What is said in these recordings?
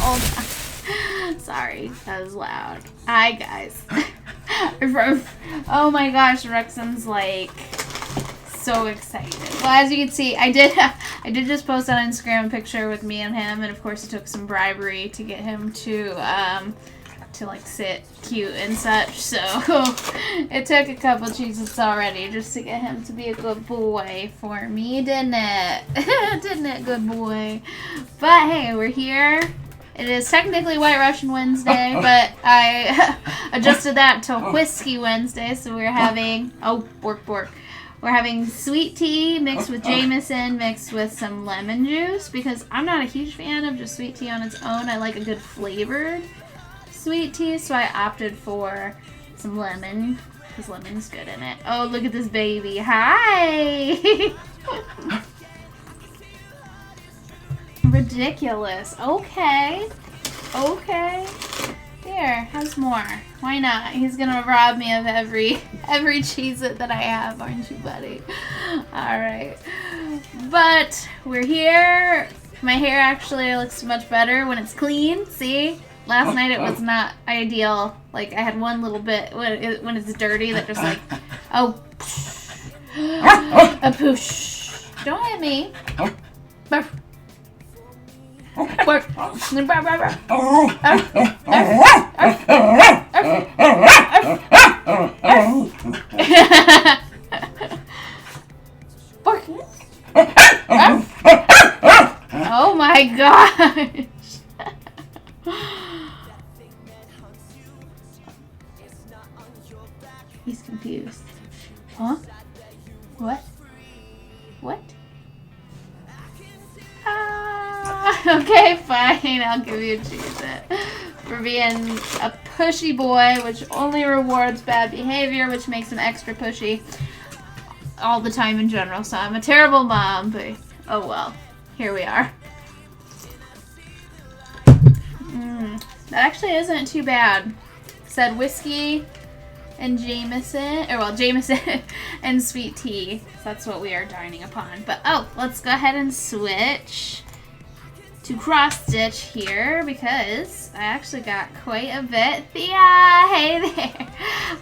Oh, sorry, that was loud. Hi, guys. Oh my gosh, Rexon's like so excited. Well, as you can see, I did just post on Instagram a picture with me and him, and of course it took some bribery to get him to like sit cute and such. So it took a couple cheeses already just to get him to be a good boy for me, didn't it? Didn't it, good boy? But hey, we're here. It is technically White Russian Wednesday, but I adjusted that to Whiskey Wednesday, so we're having, bork. We're having sweet tea mixed with Jameson, mixed with some lemon juice, because I'm not a huge fan of just sweet tea on its own. I like a good flavored sweet tea, so I opted for some lemon, because lemon's good in it. Oh, look at this baby. Hi! Ridiculous. Okay. Here, has more. Why not? He's gonna rob me of every Cheez-It that I have, aren't you, buddy? Alright. But we're here. My hair actually looks much better when it's clean. See? Last night it was not ideal. Like, I had one little bit when it's dirty that just like, a poosh. Don't hit me. Oh my gosh. He's confused. Huh? What? What? Okay, fine. I'll give you a Cheez-It for being a pushy boy, which only rewards bad behavior, which makes him extra pushy all the time in general. So I'm a terrible mom, but oh well. Here we are. That actually isn't too bad. Said whiskey and Jameson, or well, Jameson and sweet tea. So that's what we are dining upon. But oh, let's go ahead and switch to cross stitch here because I actually got quite a bit. Thea, hey there.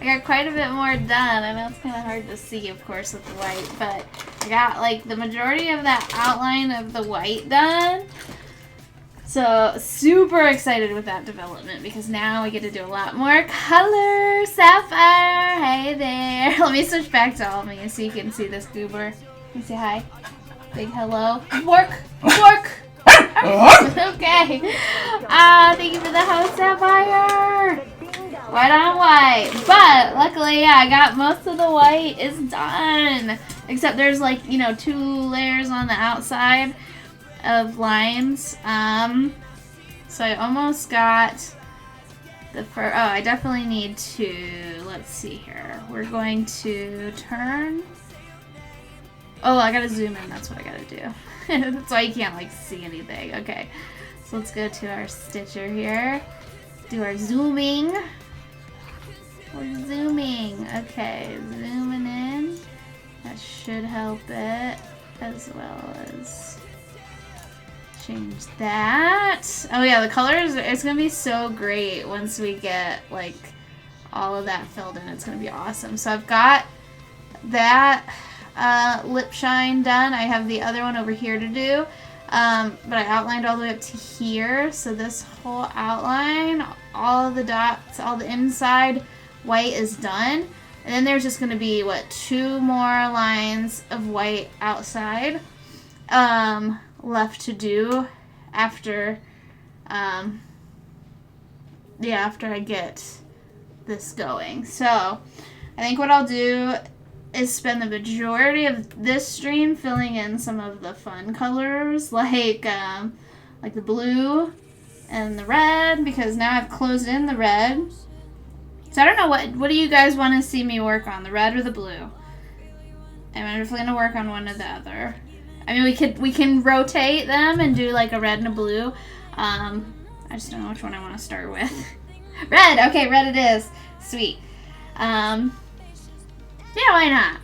I got quite a bit more done. I know it's kind of hard to see, of course, with the white, but I got like the majority of that outline of the white done. So super excited with that development because now we get to do a lot more color. Sapphire, hey there. Let me switch back to all of you so you can see this goober. Can you say hi? Big hello. Work, work. Okay. Thank you for the host, Sapphire. White on white. But luckily, yeah, I got most of the white is done. Except there's like, you know, 2 layers on the outside of lines. So I almost got the first. Oh, I definitely need to. Let's see here. We're going to turn. Oh, I gotta zoom in. That's what I gotta do. That's why you can't like see anything. Okay, so let's go to our stitcher here. Do our zooming. We're zooming. Okay, zooming in. That should help it as well as change that. Oh yeah, the colors. It's gonna be so great once we get like all of that filled in. It's gonna be awesome. So I've got that lip shine done. I have the other one over here to do, but I outlined all the way up to here. So this whole outline, all of the dots, all the inside white is done, and then there's just going to be what 2 more lines of white outside left to do after after I get this going. So I think what I'll do is spend the majority of this stream filling in some of the fun colors, like the blue and the red, because now I've closed in the red. So I don't know, what do you guys want to see me work on, the red or the blue? And I'm definitely gonna work on one or the other. I mean, we can rotate them and do like a red and a blue. I just don't know which one I want to start with. Red. Okay, red it is. Sweet. Yeah, why not?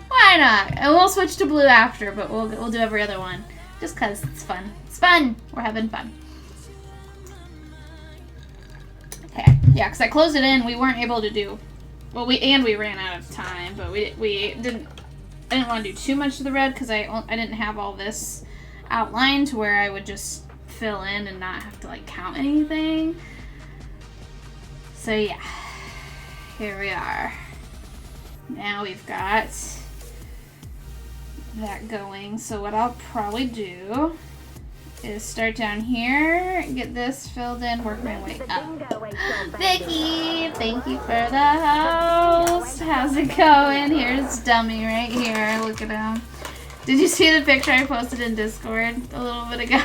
Why not? And we'll switch to blue after, but we'll do every other one. Just because it's fun. It's fun! We're having fun. Okay. Yeah, because I closed it in. We weren't able to do... Well, we ran out of time, but we didn't... I didn't want to do too much of the red because I didn't have all this outlined to where I would just fill in and not have to, like, count anything. So, yeah. Here we are. Now we've got that going. So what I'll probably do is start down here, get this filled in, work my way up. Vicky, thank you for the host. How's it going? Here's Dummy right here. Look at him. Did you see the picture I posted in Discord a little bit ago?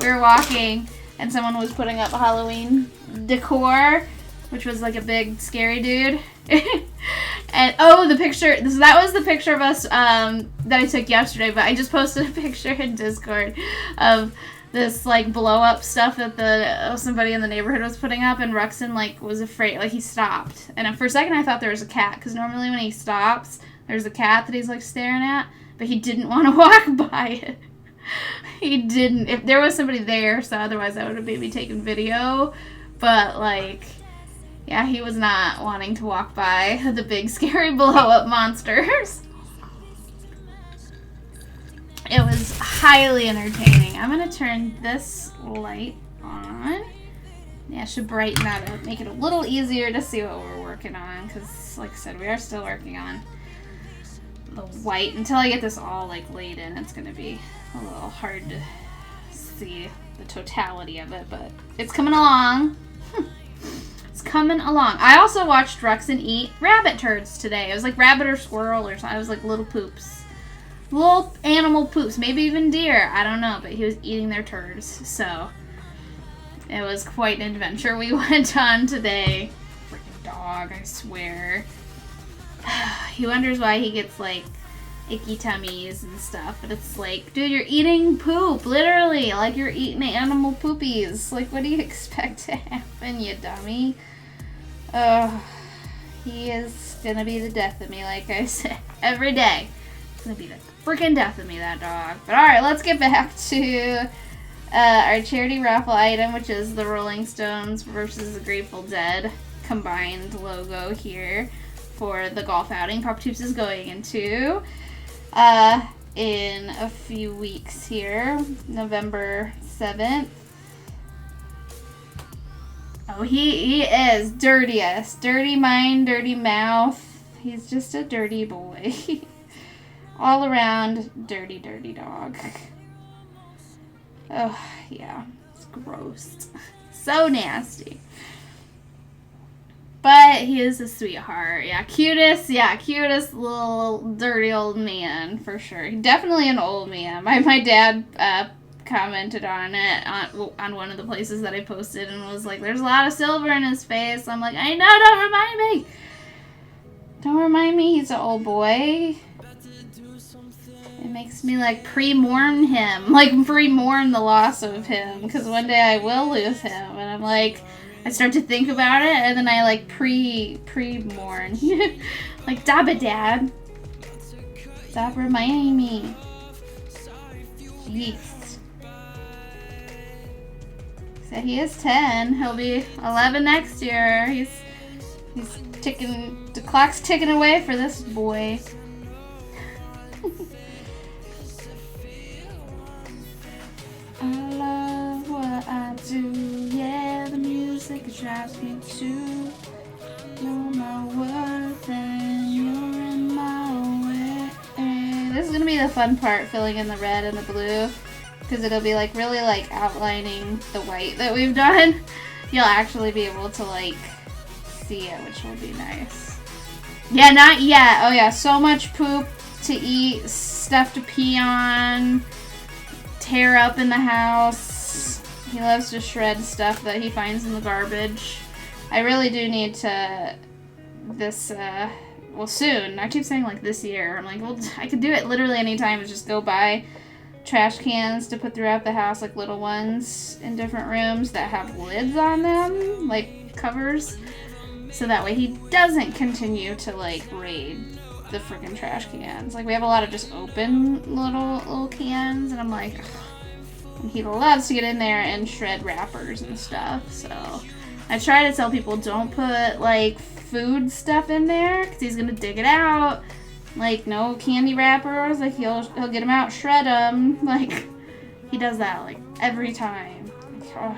We were walking and someone was putting up Halloween decor, which was like a big scary dude. And oh, the picture, that was the picture of us that I took yesterday, but I just posted a picture in Discord of this like blow up stuff that somebody in the neighborhood was putting up, and Ruxin like was afraid, like he stopped, and for a second I thought there was a cat, because normally when he stops there's a cat that he's like staring at, but he didn't want to walk by it. He didn't. If there was somebody there, so otherwise I would have maybe taken video, but like, yeah, he was not wanting to walk by the big scary blow-up monsters. It was highly entertaining. I'm going to turn this light on. Yeah, I should brighten that up, make it a little easier to see what we're working on, because, like I said, we are still working on the white. Until I get this all, like, laid in, it's going to be a little hard to see the totality of it, but it's coming along. It's coming along. I also watched Ruxin eat rabbit turds today. It was like rabbit or squirrel or something. It was like little poops. Little animal poops. Maybe even deer. I don't know. But he was eating their turds. So it was quite an adventure we went on today. Freaking dog, I swear. He wonders why he gets like icky tummies and stuff, but it's like, dude, you're eating poop, literally, like you're eating animal poopies. Like, what do you expect to happen, you dummy? He is gonna be the death of me, like I said, every day. It's gonna be the freaking death of me, that dog. But alright, let's get back to our charity raffle item, which is the Rolling Stones versus the Grateful Dead combined logo here for the golf outing Pop Tubes is going into in a few weeks here, November 7th. Oh, he is dirtiest. Dirty mind, dirty mouth. He's just a dirty boy. All around dirty, dirty dog. Oh, yeah. It's gross. So nasty. But he is a sweetheart. Yeah, cutest little dirty old man, for sure. Definitely an old man. My dad commented on it, on one of the places that I posted, and was like, there's a lot of silver in his face. I'm like, I know, don't remind me. Don't remind me he's an old boy. It makes me, like, pre-mourn him. Like, pre-mourn the loss of him, because one day I will lose him. And I'm like, I start to think about it, and then I, like, pre-mourn. Like, stop it, Dad. Stop reminding me. Jeez. So he is 10. He'll be 11 next year. He's ticking, the clock's ticking away for this boy. I love what I do, yeah, the music drives me to know my worth and you're in my way. This is going to be the fun part, filling in the red and the blue, because it'll be like really like outlining the white that we've done. You'll actually be able to like see it, which will be nice. Yeah, not yet. Oh yeah, so much poop to eat, stuff to pee on, tear up in the house. He loves to shred stuff that he finds in the garbage. I really do need to well, soon. I keep saying like this year. I'm like, well, I could do it literally anytime. Just go buy trash cans to put throughout the house, like little ones in different rooms that have lids on them, like covers, so that way he doesn't continue to like raid the freaking trash cans. Like, we have a lot of just open little cans, and I'm like, ugh. And he loves to get in there and shred wrappers and stuff. So I try to tell people, don't put like food stuff in there, because he's gonna dig it out. Like, no candy wrappers. Like, he'll get them out, shred them. Like, he does that like every time. Like, oh.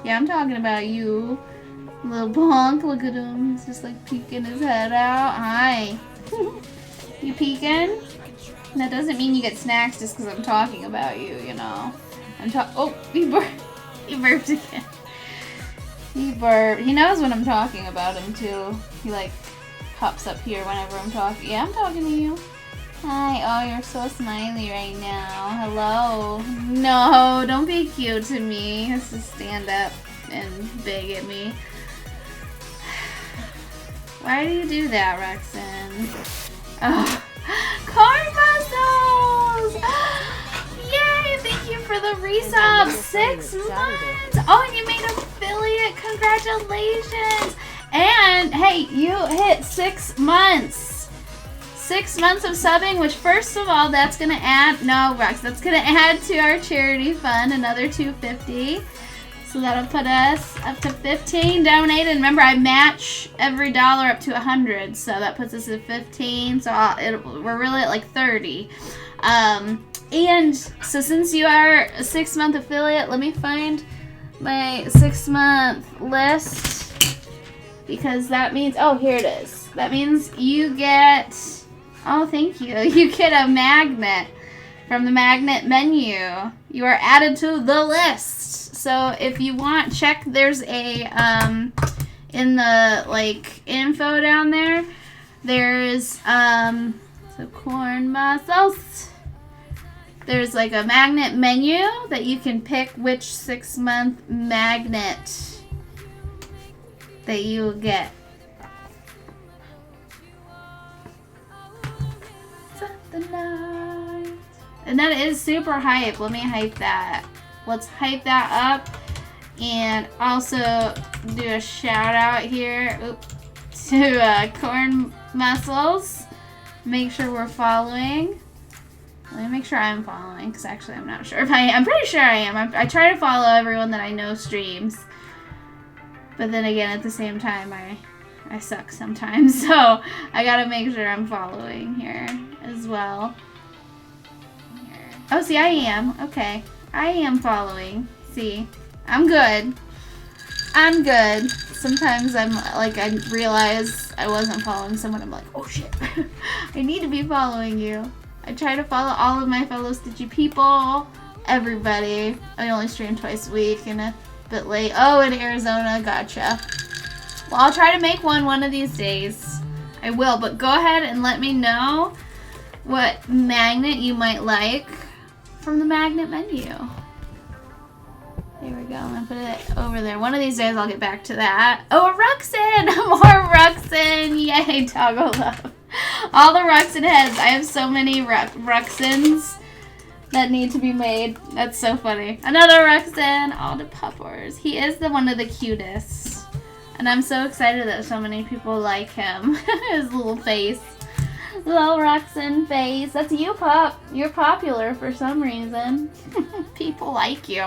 Yeah, I'm talking about you, little punk. Look at him. He's just like peeking his head out. Hi. You peeking? That doesn't mean you get snacks just because I'm talking about you, you know. Oh, he burped again. He burped. He knows when I'm talking about him too. He like pops up here whenever I'm talking. Yeah, I'm talking to you. Hi. Oh, you're so smiley right now. Hello. No, don't be cute to me. He has to stand up and beg at me. Why do you do that, Rexon? Oh. Corn mussels! Yay! Thank you for the resub. 6 months! Oh, and you made affiliate. Congratulations! And, hey, you hit 6 months. 6 months of subbing, which, first of all, that's going to add... No, Rex, that's going to add to our charity fund another $250. So that'll put us up to 15 donated. And remember, I match every dollar up to 100, so that puts us at 15. So we're really at like 30. And so since you are a 6-month affiliate, let me find my 6-month list, because that means, oh, here it is. That means you get, oh, thank you. You get a magnet from the magnet menu. You are added to the list. So if you want, check, there's a in the like info down there, there's so corn mussels. There's like a magnet menu that you can pick which 6-month magnet that you will get. And that is super hype. Let me hype that. Let's hype that up. And also do a shout out here to Corn Mussels. Make sure we're following. Let me make sure I'm following, because actually I'm not sure if I am. I'm pretty sure I am. I try to follow everyone that I know streams. But then again, at the same time, I suck sometimes. So I gotta make sure I'm following here as well. Oh, see, I am. Okay. I am following. See. I'm good. I'm good. Sometimes I'm like, I realize I wasn't following someone. I'm like, oh shit. I need to be following you. I try to follow all of my fellow Stitchy people. Everybody. I only stream twice a week and a bit late. Oh, in Arizona. Gotcha. Well, I'll try to make one of these days. I will. But go ahead and let me know what magnet you might like from the magnet menu. There we go. I'm gonna put it over there. One of these days I'll get back to that. Oh, a Ruxin! More Ruxin! Yay, Toggle Love. All the Ruxin heads. I have so many Ruxins that need to be made. That's so funny. Another Ruxin. All the puppers. He is one of the cutest. And I'm so excited that so many people like him. His little face. Little Ruxin face. That's you, Pup. You're popular for some reason. People like you.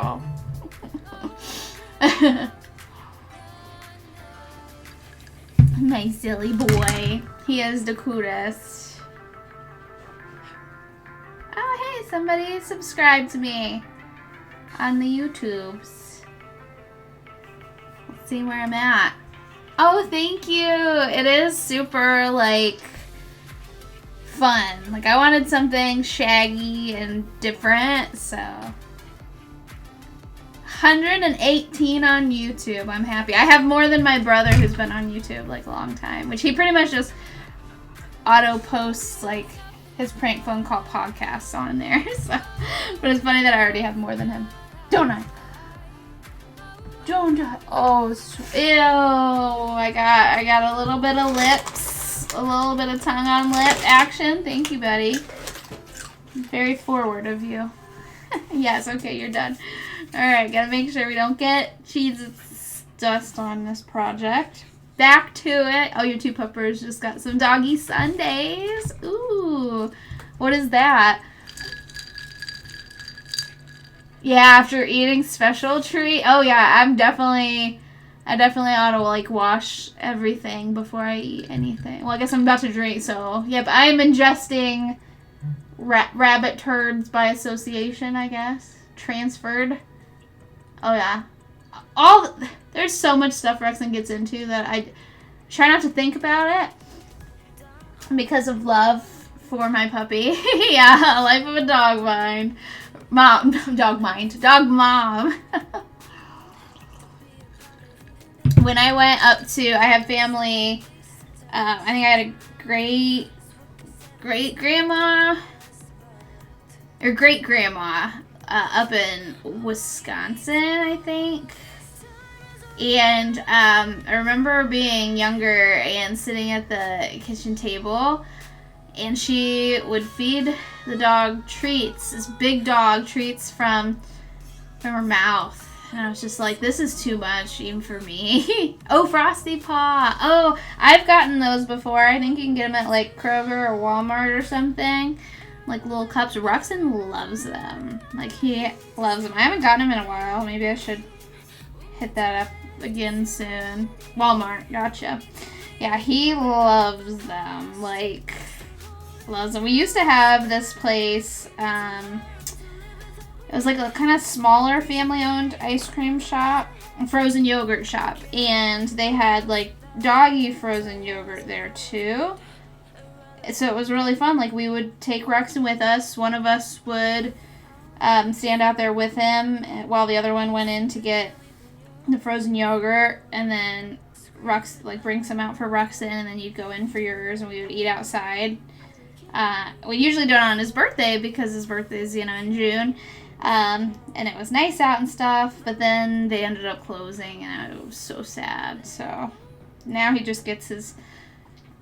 My silly boy. He is the cutest. Oh, hey, somebody subscribed to me on the YouTubes. Let's see where I'm at. Oh, thank you. It is super, like, fun. Like, I wanted something shaggy and different, so 118 on YouTube. I'm happy. I have more than my brother, who's been on YouTube like a long time, which he pretty much just auto posts like his prank phone call podcasts on there. So, but it's funny that I already have more than him. Don't I? Don't I? Oh, ew! I got a little bit of lips, a little bit of tongue on lip action. Thank you, buddy. Very forward of you. Yes. Okay, you're done. Alright, gotta make sure we don't get cheese dust on this project. Back to it. Oh, your two puppers just got some doggy sundaes. Ooh, what is that? Yeah, after eating special treat. Oh yeah, I definitely ought to like wash everything before I eat anything. Well, I guess I'm about to drink, so yep, I am ingesting rabbit turds by association, I guess. Transferred. Oh yeah. There's so much stuff Rexon gets into that I try not to think about it because of love for my puppy. Yeah, life of a dog mind. Dog mom. When I went up to, I have family, I think I had a great-grandma, or great-grandma, up in Wisconsin, I think. And I remember being younger and sitting at the kitchen table, and she would feed the dog treats, this big dog treats from her mouth. And I was just like, this is too much even for me. Oh, Frosty Paw. Oh, I've gotten those before. I think you can get them at like Kroger or Walmart or something. Like little cups. Ruxin loves them. Like, he loves them. I haven't gotten them in a while. Maybe I should hit that up again soon. Walmart. Gotcha. Yeah, he loves them. Like, loves them. We used to have this place. It was like a kind of smaller family-owned ice cream shop. Frozen yogurt shop. And they had like doggy frozen yogurt there too. So it was really fun. Like, we would take Rexon with us. One of us would stand out there with him while the other one went in to get the frozen yogurt. And then bring some out for Ruxin, and then you'd go in for yours, and we would eat outside. We usually do it on his birthday because his birthday is, in June. And it was nice out and stuff, but then they ended up closing, and it was so sad. So now he just gets his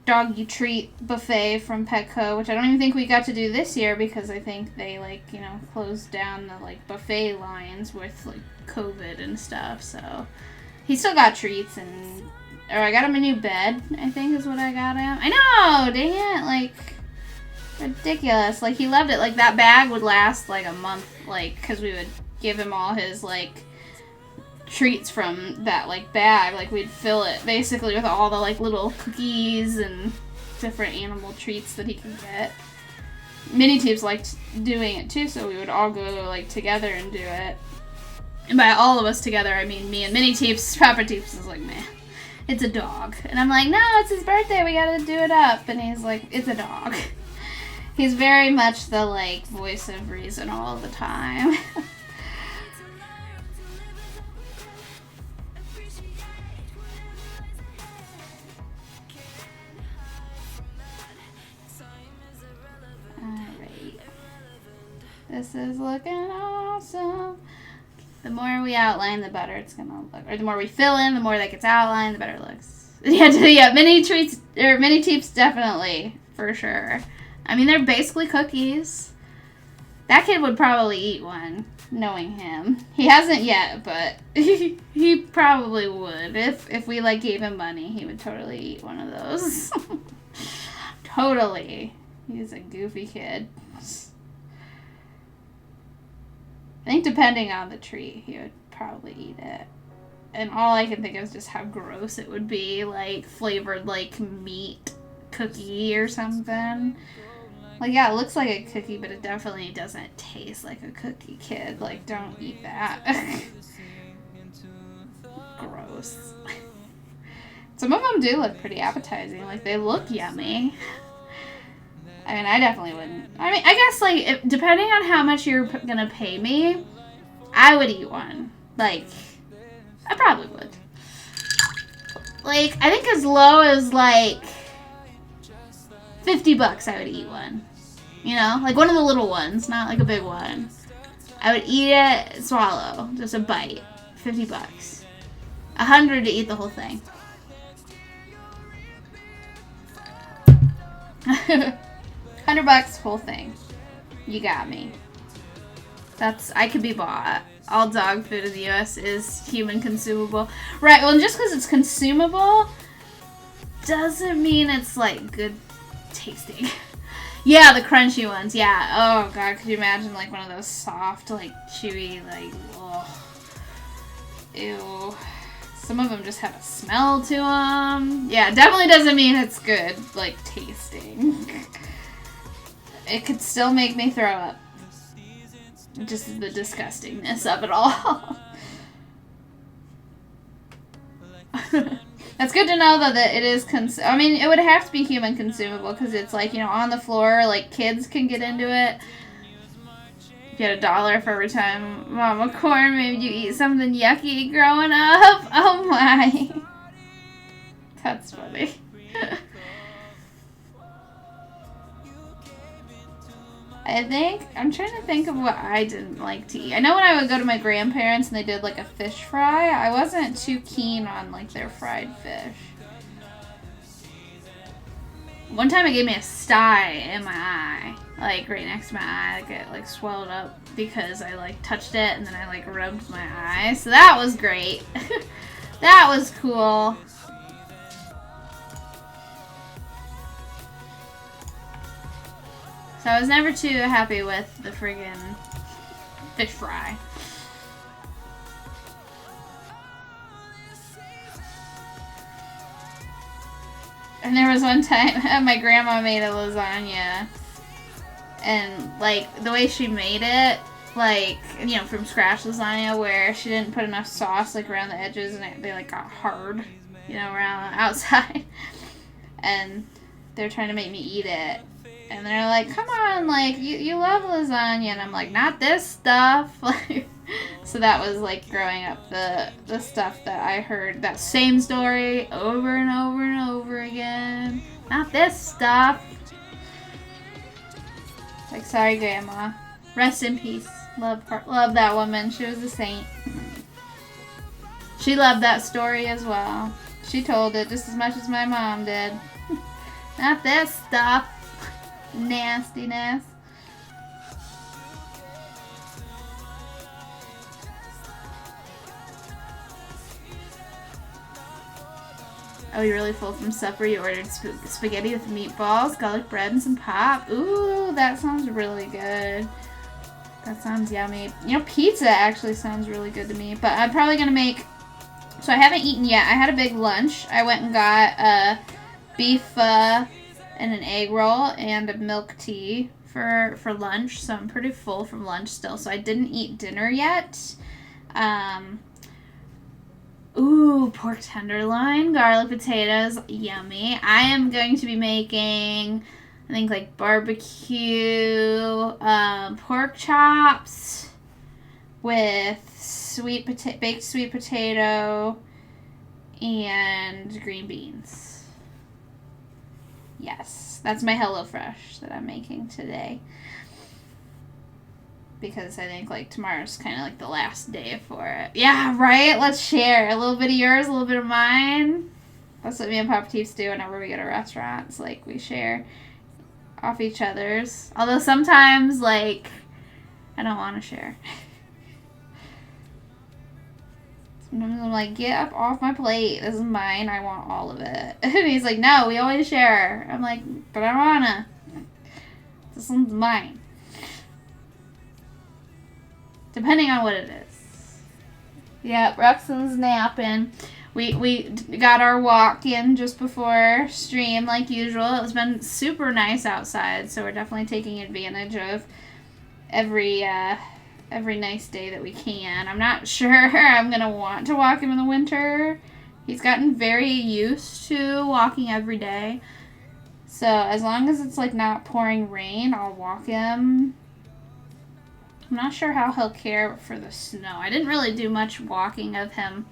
doggy treat buffet from Petco, which I don't even think we got to do this year because I think they, closed down the, buffet lines with, COVID and stuff. So he still got treats, or I got him a new bed, I think is what I got him. I know! Dang it! Ridiculous. He loved it. That bag would last, a month, because we would give him all his, treats from that, bag. We'd fill it, basically, with all the, little cookies and different animal treats that he could get. Mini Teeps liked doing it, too, so we would all go, together and do it. And by all of us together, I mean me and Mini Teeps. Papa Teeps is man, it's a dog. And I'm like, no, it's his birthday, we gotta do it up. And he's like, it's a dog. He's very much the, voice of reason all the time. Alright. This is looking awesome. The more we outline, the better it's gonna look. Or the more we fill in, the more that gets outlined, the better it looks. Yeah, mini Teeps, definitely, for sure. I mean, they're basically cookies. That kid would probably eat one, knowing him. He hasn't yet, but he probably would. If we, gave him money, he would totally eat one of those. Totally. He's a goofy kid. I think depending on the treat, he would probably eat it. And all I can think of is just how gross it would be, flavored, meat cookie or something. Yeah, it looks like a cookie, but it definitely doesn't taste like a cookie, kid. Don't eat that. Gross. Some of them do look pretty appetizing. They look yummy. I mean, I definitely wouldn't. I mean, I guess, depending on how much you're gonna pay me, I would eat one. I probably would. I think as low as, $50 I would eat one. One of the little ones, not a big one. I would eat it, swallow, just a bite. $50. $100 to eat the whole thing. $100, whole thing. You got me. I could be bought. All dog food in the US is human consumable. Right, well, just because it's consumable doesn't mean it's, good tasting. Yeah, the crunchy ones, yeah. Oh, God, could you imagine, one of those soft, chewy, ugh. Ew. Some of them just have a smell to them. Yeah, definitely doesn't mean it's good, tasting. It could still make me throw up. Just the disgustingness of it all. That's good to know, though, that it is I mean, it would have to be human consumable, because it's, on the floor, kids can get into it. You get $1 for every time Mama Corn made you eat something yucky growing up. Oh, my. That's funny. I'm trying to think of what I didn't like to eat. I know when I would go to my grandparents and they did a fish fry, I wasn't too keen on their fried fish. One time it gave me a sty in my eye, right next to my eye, it swelled up because I touched it and then I rubbed my eye. So that was great. That was cool. So I was never too happy with the friggin' fish fry. And there was one time my grandma made a lasagna, and the way she made it, from scratch lasagna, where she didn't put enough sauce around the edges, and they got hard, around the outside. And they're trying to make me eat it. And they're like, come on, you love lasagna. And I'm like, not this stuff. So that was like growing up the stuff that I heard, that same story over and over and over again. Not this stuff. Like, sorry, Grandma. Rest in peace. Love that woman. She was a saint. She loved that story as well. She told it just as much as my mom did. Not this stuff. Nastiness. Oh, you're really full from supper. You ordered spaghetti with meatballs, garlic bread, and some pop. Ooh, that sounds really good. That sounds yummy. You know, pizza actually sounds really good to me. But I'm probably going to make... So I haven't eaten yet. I had a big lunch. I went and got a beef pho and an egg roll and a milk tea for lunch. So I'm pretty full from lunch still. So I didn't eat dinner yet. Ooh, pork tenderloin, garlic potatoes, yummy. I am going to be making, I think, like barbecue pork chops with baked sweet potato and green beans. Yes, that's my HelloFresh that I'm making today. Because I think, like, tomorrow's kind of, like, the last day for it. Yeah, right? Let's share. A little bit of yours, a little bit of mine. That's what me and Papa Teeps do whenever we go to restaurants. Like, we share off each other's. Although sometimes, like, I don't want to share. Sometimes I'm like, get up off my plate. This is mine. I want all of it. And he's like, no, we always share. I'm like, but I don't want to. This one's mine. Depending on what it is. Yeah, Ruxin's napping. We got our walk in just before stream like usual. It's been super nice outside, so we're definitely taking advantage of every nice day that we can. I'm not sure I'm going to want to walk him in the winter. He's gotten very used to walking every day. So as long as it's like not pouring rain, I'll walk him. I'm not sure how he'll care for the snow. I didn't really do much walking of him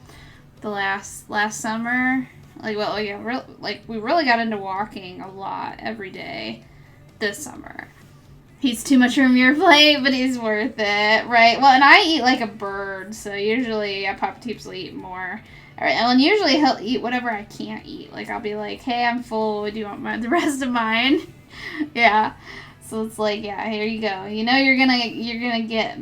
the last summer. Like, well, yeah, we really got into walking a lot every day this summer. He's too much from your plate, but he's worth it, right? Well, and I eat like a bird, so usually Papa Teeps will eat more. All right, and usually he'll eat whatever I can't eat. Like, I'll be like, hey, I'm full. Do you want the rest of mine? Yeah. So it's like, yeah, here you go. You know you're gonna get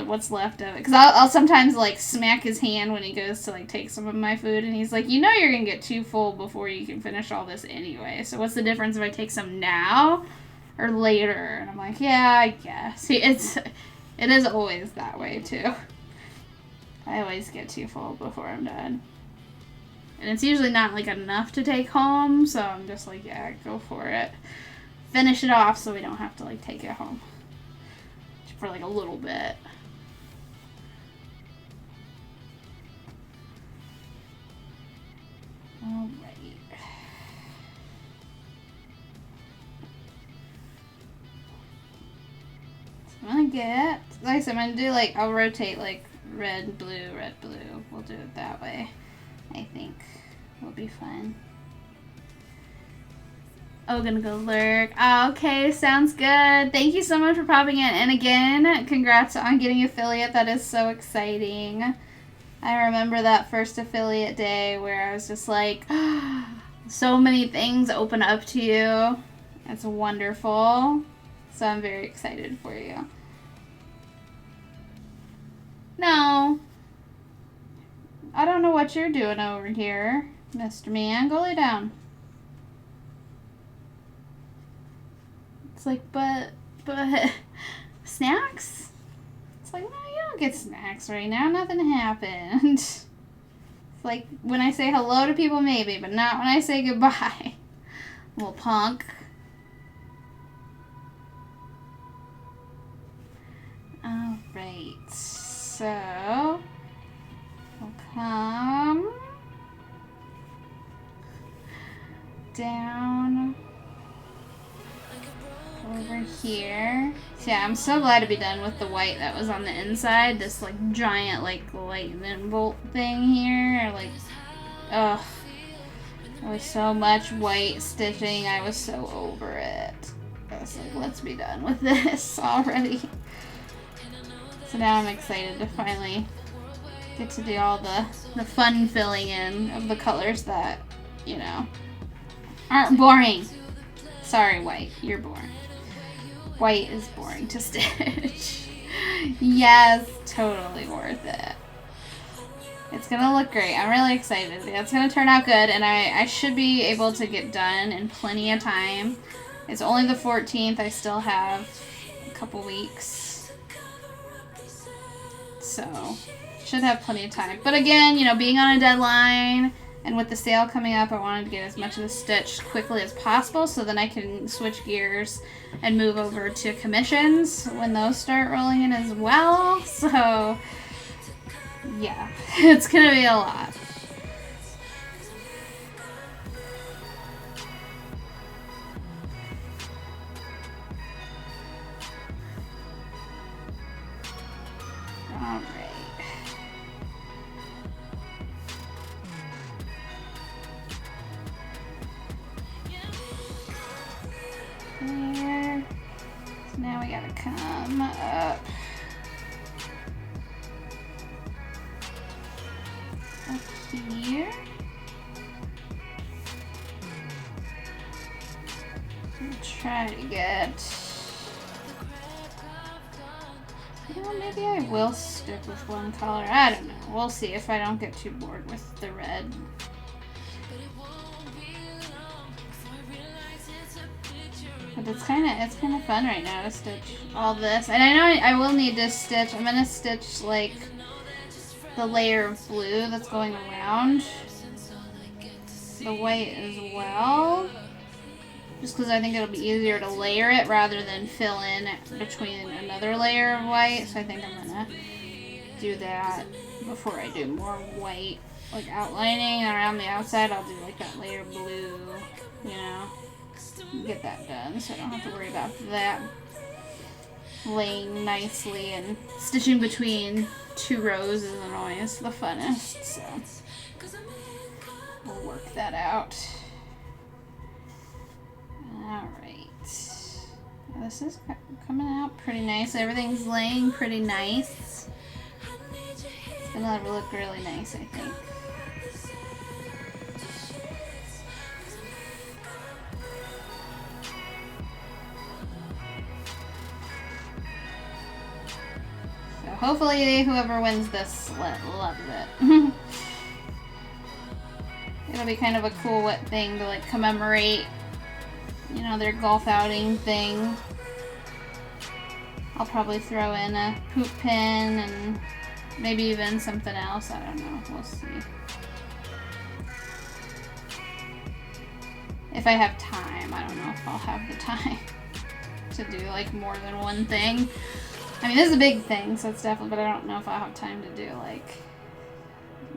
what's left of it. Because I'll sometimes, like, smack his hand when he goes to, like, take some of my food. And he's like, you know you're gonna get too full before you can finish all this anyway. So what's the difference if I take some now or later? And I'm like, yeah, I guess. It is always that way, too. I always get too full before I'm done. And it's usually not, like, enough to take home. So I'm just like, yeah, go for it. Finish it off so we don't have to, like, take it home for, like, a little bit. All right. So I'm gonna get, like I said, I'm gonna do, like, I'll rotate, like, red, blue, red, blue. We'll do it that way. I think will be fun. Oh, gonna go lurk. Oh, okay, sounds good. Thank you so much for popping in. And again, congrats on getting affiliate. That is so exciting. I remember that first affiliate day where I was just like, so many things open up to you. It's wonderful. So I'm very excited for you. No. I don't know what you're doing over here, Mr. Man. Go lay down. It's like, but, snacks? It's like, no, you don't get snacks right now. Nothing happened. It's like, when I say hello to people, maybe, but not when I say goodbye. Little punk. Alright, so, we'll come down. over here. So yeah, I'm so glad to be done with the white that was on the inside. This like giant like lightning bolt thing here. Like, ugh. There was so much white stitching. I was so over it. I was like, let's be done with this already. So now I'm excited to finally get to do all the fun filling in of the colors that, you know, aren't boring. Sorry, white, you're boring. White is boring to stitch. Yes, totally worth it. It's gonna look great. I'm really excited. It's gonna turn out good, and I should be able to get done in plenty of time. It's only the 14th. I still have a couple weeks. So, should have plenty of time. But again, you know, being on a deadline and with the sale coming up, I wanted to get as much of the stitch quickly as possible so then I can switch gears and move over to commissions when those start rolling in as well. So, yeah, it's gonna be a lot. All right. There. So now we gotta come up. Up here. I'll try to get. Well, maybe I will stick with one color. I don't know. We'll see if I don't get too bored with the red. But it's kind of fun right now to stitch all this. And I know I will need to stitch. I'm gonna stitch like the layer of blue that's going around the white as well. Just because I think it'll be easier to layer it rather than fill in between another layer of white. So I think I'm gonna do that before I do more white, like outlining around the outside. I'll do like that layer of blue, you know, get that done so I don't have to worry about that laying nicely, and stitching between two rows isn't always the funnest, so we'll work that out. Alright, this is coming out pretty nice. Everything's laying pretty nice. It's gonna look really nice, I think. So hopefully whoever wins this loves it. It'll be kind of a cool thing to like commemorate, you know, their golf outing thing. I'll probably throw in a poop pin and maybe even something else. I don't know. We'll see. If I have time. I don't know if I'll have the time to do like more than one thing. I mean, this is a big thing, so it's definitely, but I don't know if I'll have time to do like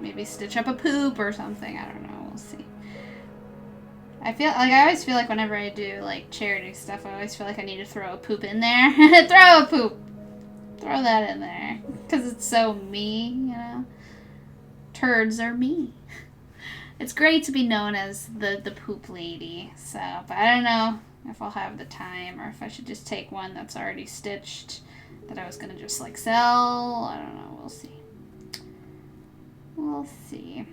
maybe stitch up a poop or something. I don't know. We'll see. I always feel like whenever I do like charity stuff, I always feel like I need to throw a poop in there. Throw a poop. Throw that in there. Because it's so me, you know. Turds are me. It's great to be known as the poop lady. So, but I don't know if I'll have the time or if I should just take one that's already stitched that I was going to just like sell. I don't know. We'll see. We'll see.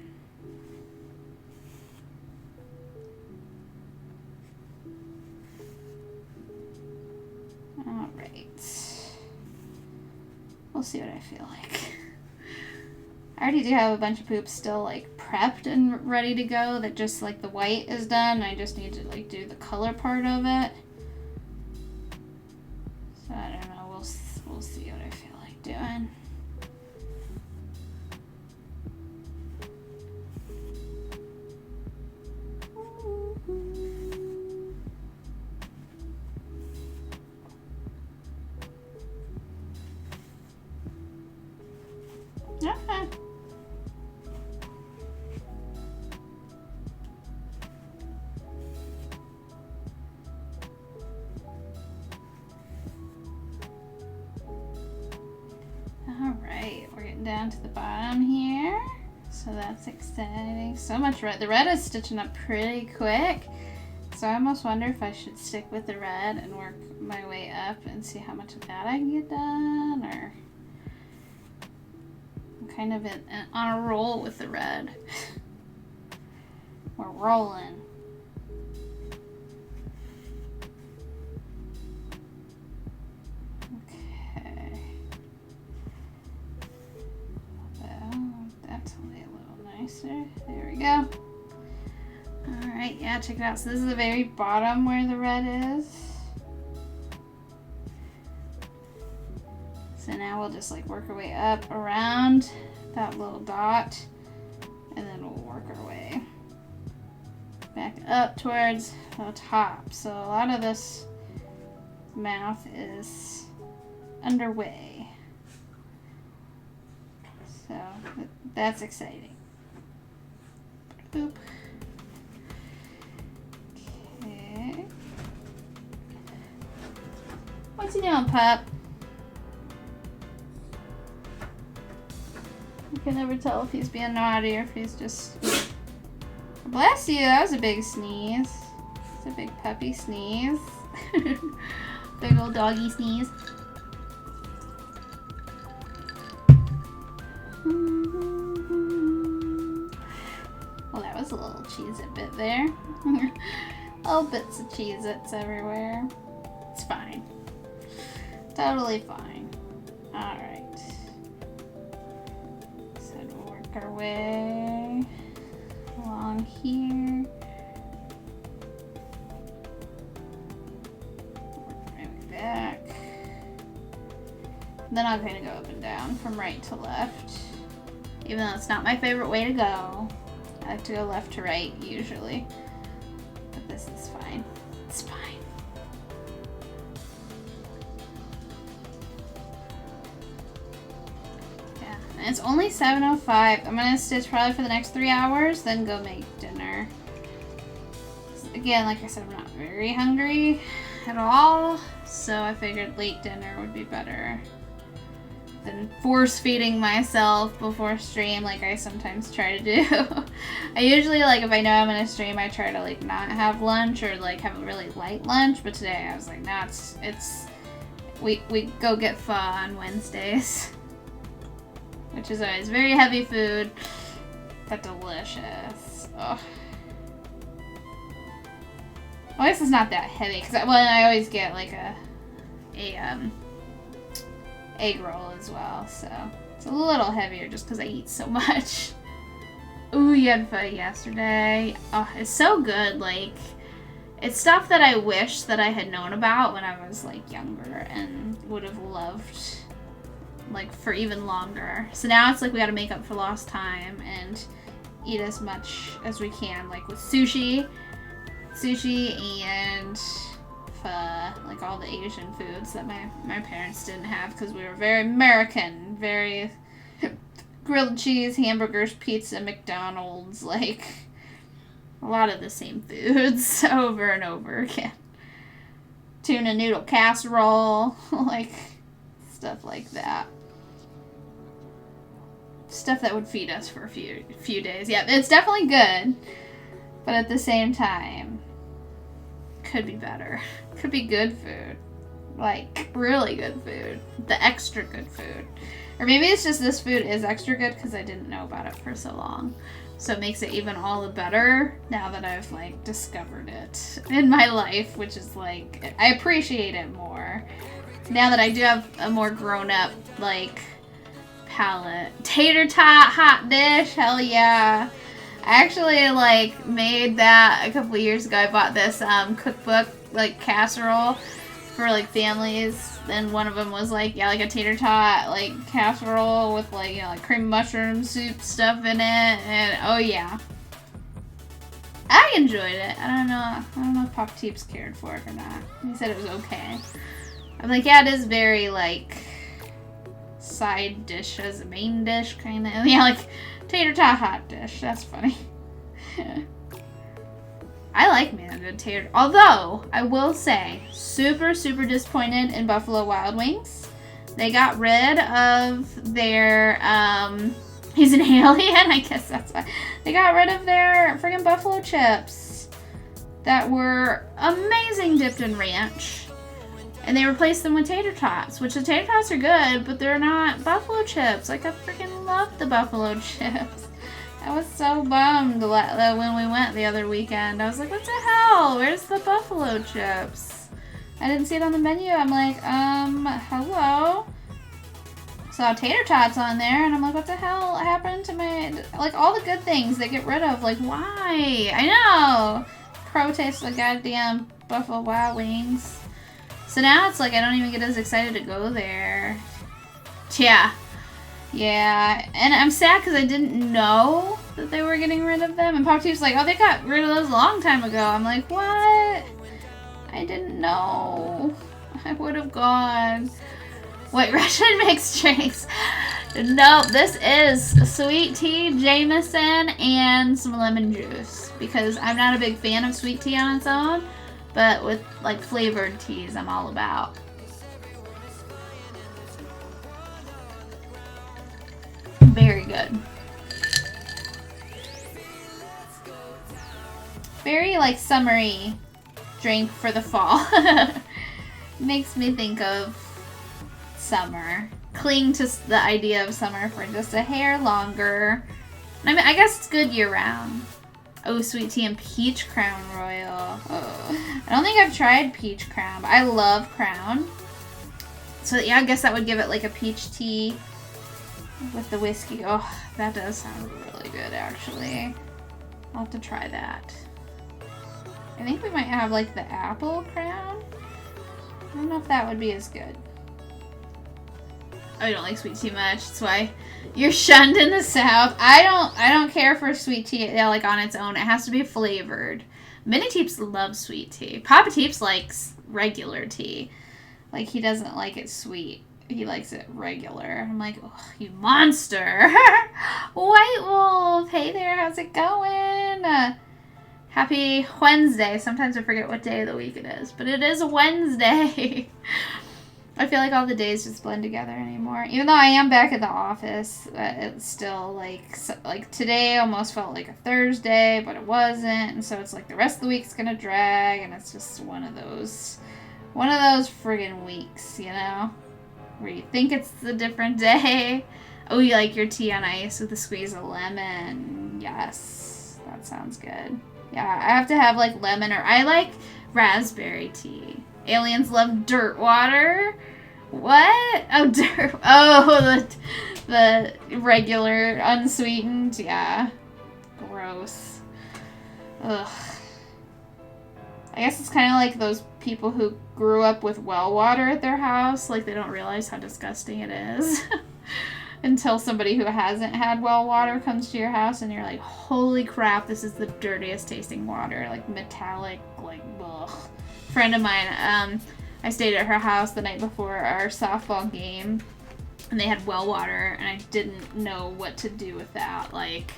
Alright. We'll see what I feel like. I already do have a bunch of poops still like prepped and ready to go that just like the white is done. I just need to like do the color part of it. So I don't know. We'll see what I feel like doing. Okay. Alright, we're getting down to the bottom here. So that's exciting. So much red. The red is stitching up pretty quick. So I almost wonder if I should stick with the red and work my way up and see how much of that I can get done, or I'm kind of on a roll with the red. We're rolling. Okay. Well, that's a little nicer. There we go. Alright, yeah, check it out. So this is the very bottom where the red is. So now we'll just like work our way up around that little dot, and then we'll work our way back up towards the top. So a lot of this mouth is underway. So that's exciting. Boop. Okay. What's he doing, pup? I can never tell if he's being naughty or if he's just... Bless you, that was a big sneeze. It's a big puppy sneeze. Big old doggy sneeze. Well, that was a little Cheez-It bit there. Little bits of Cheez-Its everywhere. It's fine. Totally fine. Alright. So we'll work our way along here. Work my way back. Then I'll kind of go up and down from right to left. Even though it's not my favorite way to go. I like to go left to right usually. But this is fine. It's fine. Yeah, and it's only 7:05. I'm gonna stitch probably for the next 3 hours, then go make dinner. Again, like I said, I'm not very hungry at all, so I figured late dinner would be better than force feeding myself before stream like I sometimes try to do. I usually, like, if I know I'm gonna stream, I try to like not have lunch or like have a really light lunch, but today I was like, nah, we go get pho on Wednesdays, which is always very heavy food but delicious. Oh, well, I guess it's not that heavy because I always get like a egg roll as well, so it's a little heavier just because I eat so much. Ooh, you had pho yesterday. Oh, it's so good. Like, it's stuff that I wish that I had known about when I was like younger and would have loved like for even longer. So now it's like we got to make up for lost time and eat as much as we can, like with sushi and pho, like all the Asian foods that my parents didn't have because we were very American, very grilled cheese, hamburgers, pizza, McDonald's, like a lot of the same foods over and over again. Tuna noodle casserole, like stuff like that. Stuff that would feed us for a few days. Yeah, it's definitely good, but at the same time, could be better. Could be good food. Like, really good food. The extra good food. Or maybe it's just this food is extra good because I didn't know about it for so long. So it makes it even all the better now that I've, like, discovered it in my life, which is, like, I appreciate it more. Now that I do have a more grown-up, like, palate. Tater tot hot dish, hell yeah. I actually, like, made that a couple years ago. I bought this cookbook, like, casserole for, like, families. And one of them was, like, yeah, like a tater tot, like, casserole with, like, you know, like, cream mushroom soup stuff in it. And, oh, yeah. I enjoyed it. I don't know if Pop Teeps cared for it or not. He said it was okay. I'm like, yeah, it is very, like, side dish as a main dish, kind of. Yeah, like, tater tot hot dish. That's funny. I like me a good tater. Although, I will say, super, super disappointed in Buffalo Wild Wings. They got rid of their, he's an alien, I guess that's why. They got rid of their friggin' buffalo chips that were amazing dipped in ranch. And they replaced them with tater tots, which the tater tots are good, but they're not buffalo chips. Like, I freaking love the buffalo chips. I was so bummed when we went the other weekend. I was like, what the hell? Where's the buffalo chips? I didn't see it on the menu. I'm like, hello? Saw tater tots on there, and I'm like, what the hell happened to my, like, all the good things they get rid of? Like, why? I know! Protest the goddamn Buffalo Wild Wings. So now it's like I don't even get as excited to go there. Yeah. Yeah, and I'm sad because I didn't know that they were getting rid of them. And Pop T's like, oh, they got rid of those a long time ago. I'm like, what? I didn't know. I would have gone. White Russian mixed drinks. Nope, this is sweet tea, Jameson, and some lemon juice. Because I'm not a big fan of sweet tea on its own. But with, like, flavored teas, I'm all about. Very good. Very, like, summery drink for the fall. Makes me think of summer. Cling to the idea of summer for just a hair longer. I mean, I guess it's good year-round. Oh, sweet tea and peach crown royal. Oh. I don't think I've tried peach crown, but I love crown. So, yeah, I guess that would give it, like, a peach tea with the whiskey. Oh, that does sound really good, actually. I'll have to try that. I think we might have, like, the apple crown. I don't know if that would be as good. I don't like sweet tea much. That's why you're shunned in the South. I don't care for sweet tea, like, on its own. It has to be flavored. Mini Teeps love sweet tea. Papa Teeps likes regular tea. Like, he doesn't like it sweet. He likes it regular. I'm like, oh, you monster. White Wolf. Hey there, how's it going? Happy Wednesday. Sometimes I forget what day of the week it is, but it is a Wednesday. I feel like all the days just blend together anymore. Even though I am back at the office, it's still like today almost felt like a Thursday, but it wasn't. And so it's like the rest of the week's gonna drag, and it's just one of those friggin' weeks, you know? Where you think it's a different day. Oh, you like your tea on ice with a squeeze of lemon. Yes, that sounds good. Yeah, I have to have, like, lemon, or I like raspberry tea. Aliens love dirt water. What? Oh, dirt. Oh, the regular unsweetened. Yeah. Gross. Ugh. I guess it's kind of like those people who grew up with well water at their house. Like, they don't realize how disgusting it is. Until somebody who hasn't had well water comes to your house and you're like, holy crap, this is the dirtiest tasting water. Like, metallic, like, ugh. Friend of mine, I stayed at her house the night before our softball game. And they had well water, and I didn't know what to do with that. Like,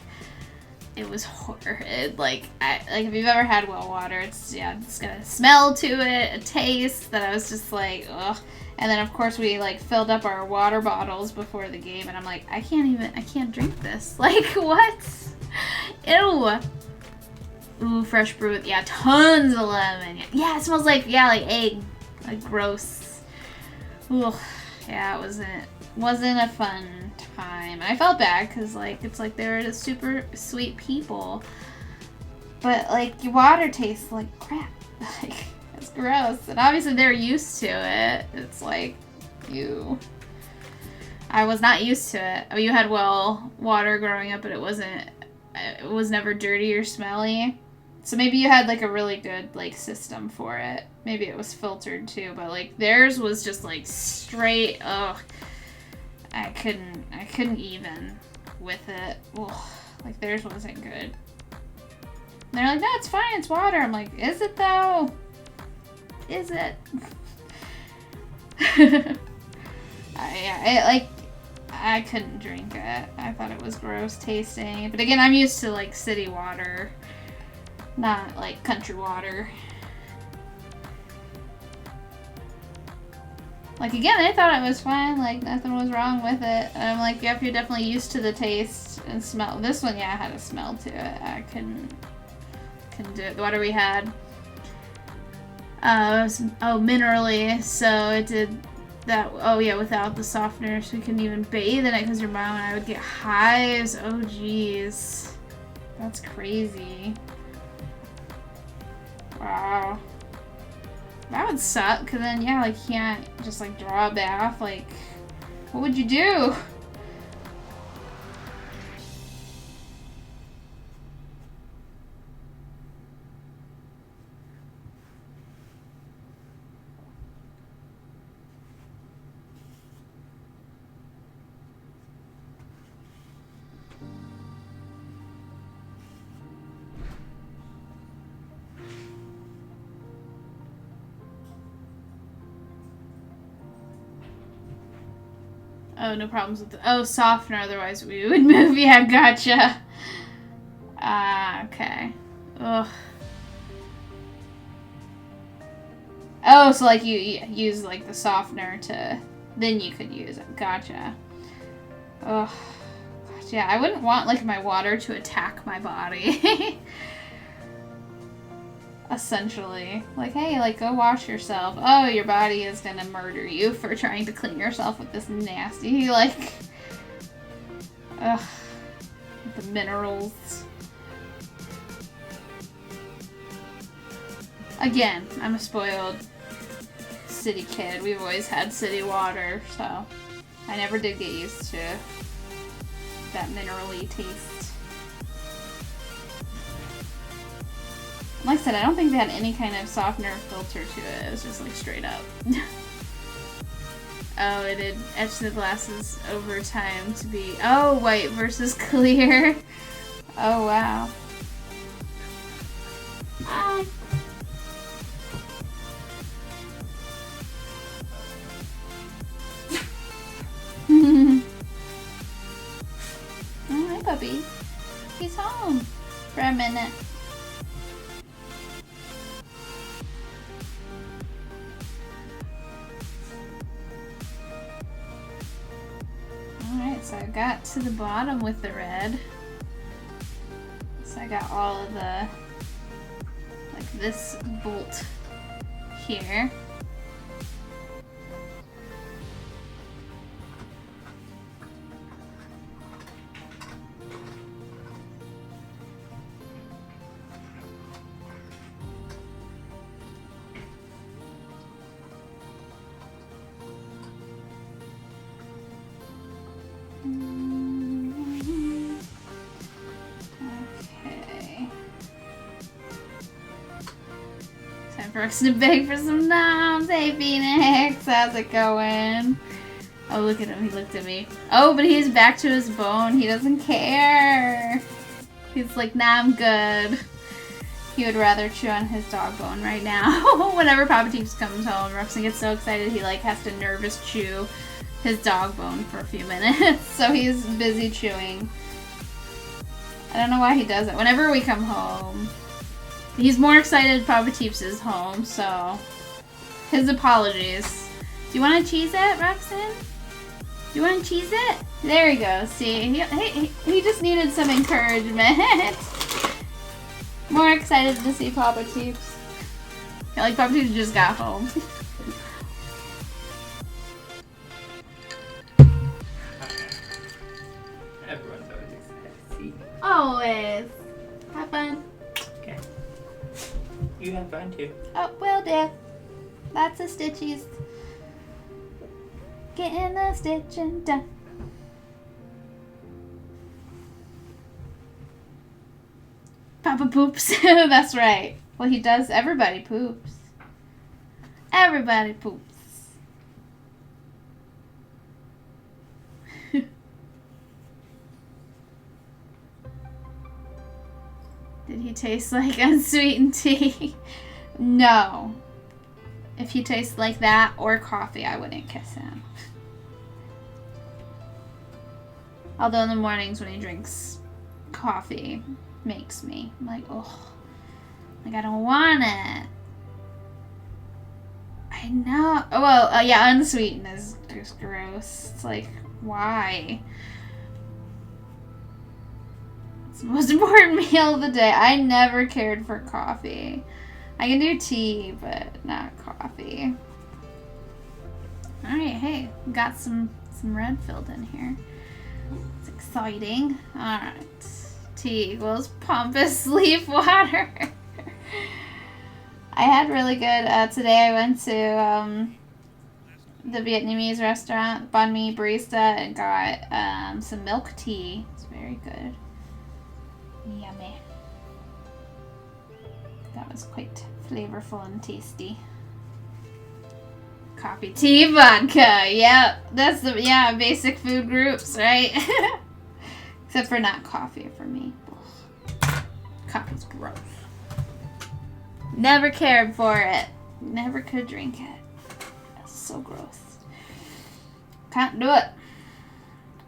it was horrid. Like if you've ever had well water, it's got a smell to it, a taste that I was just like, ugh. And then, of course, we, like, filled up our water bottles before the game, and I'm like, I can't drink this. Like, what? Ew. Ooh, fresh brew. Yeah, tons of lemon. Yeah, it smells like egg. Like, gross. Ooh. Yeah, it wasn't a fun time. I felt bad, because, like, it's like they're just super sweet people. But, like, your water tastes like crap. Like, it's gross. And obviously they're used to it. It's like, ew. I was not used to it. I mean, you had well water growing up, but it was never dirty or smelly. So maybe you had, like, a really good, like, system for it. Maybe it was filtered too, but, like, theirs was just, like, straight, ugh. I couldn't even with it. Ugh. Like, theirs wasn't good. And they're like, no, it's fine, it's water. I'm like, is it though? Is it? I couldn't drink it. I thought it was gross tasting. But again, I'm used to, like, city water, not, like, country water. Like, again, I thought it was fine. Like, nothing was wrong with it. And I'm like, yep, you're definitely used to the taste and smell. This one, yeah, had a smell to it. I couldn't do it. The water we had, was, minerally, so it did that. Oh, yeah, without the softener, so we couldn't even bathe in it because your mom and I would get hives. Oh, jeez. That's crazy. Wow. That would suck, because then, yeah, like, you can't just, like, draw a bath. Like, what would you do? Oh, no problems with the... Oh, softener, otherwise we would move. Yeah, gotcha. Okay. Ugh. Oh, so, like, you use, like, the softener to... Then you could use it. Gotcha. Ugh. Gosh, yeah, I wouldn't want, like, my water to attack my body. Essentially. Like, hey, like, go wash yourself. Oh, your body is gonna murder you for trying to clean yourself with this nasty, like... Ugh. The minerals. Again, I'm a spoiled city kid. We've always had city water, so... I never did get used to that minerally taste. Like I said, I don't think they had any kind of softener filter to it. It was just like straight up. Oh, it did etch the glasses over time to be... Oh, white versus clear. Oh, wow. Hi. Oh, hi, puppy. He's home for a minute. Alright, so I got to the bottom with the red. So I got all of the, like this bolt here. Brooks to beg for some noms. Hey, Phoenix. How's it going? Oh, look at him. He looked at me. Oh, but he's back to his bone. He doesn't care. He's like, nah, I'm good. He would rather chew on his dog bone right now. Whenever Papa Teeps comes home, Roxon gets so excited he like has to nervous chew his dog bone for a few minutes. So he's busy chewing. I don't know why he does it. Whenever we come home, he's more excited Papa Teeps is home, so his apologies. Do you want to cheese it, Roxon? Do you want to cheese it? There he goes. See, he just needed some encouragement. More excited to see Papa Teeps. Yeah, like Papa Teeps just got home. Everyone's always excited to see. Always. Have fun. Okay. You have fun too. Oh, will do. Lots of stitches. Getting the stitching done. Papa poops. That's right. Well, he does. Everybody poops. Everybody poops. Did he taste like unsweetened tea? No. If he tastes like that or coffee, I wouldn't kiss him. Although in the mornings when he drinks coffee, makes me I'm like, oh, like I don't want it. I I know. Oh, well, yeah, unsweetened is just gross. It's like, why? It's the most important meal of the day. I never cared for coffee. I can do tea, but not coffee. Alright, hey, we got some red filled in here. It's exciting. Alright. Tea equals pompous leaf water. I had really good, today I went to the Vietnamese restaurant, Banh Mi Barista, and got some milk tea. It's very good. Yummy. That was quite flavorful and tasty. Coffee, tea, vodka. Yep, that's the basic food groups, right? Except for not coffee for me. Ugh. Coffee's gross. Never cared for it. Never could drink it. It's so gross. Can't do it.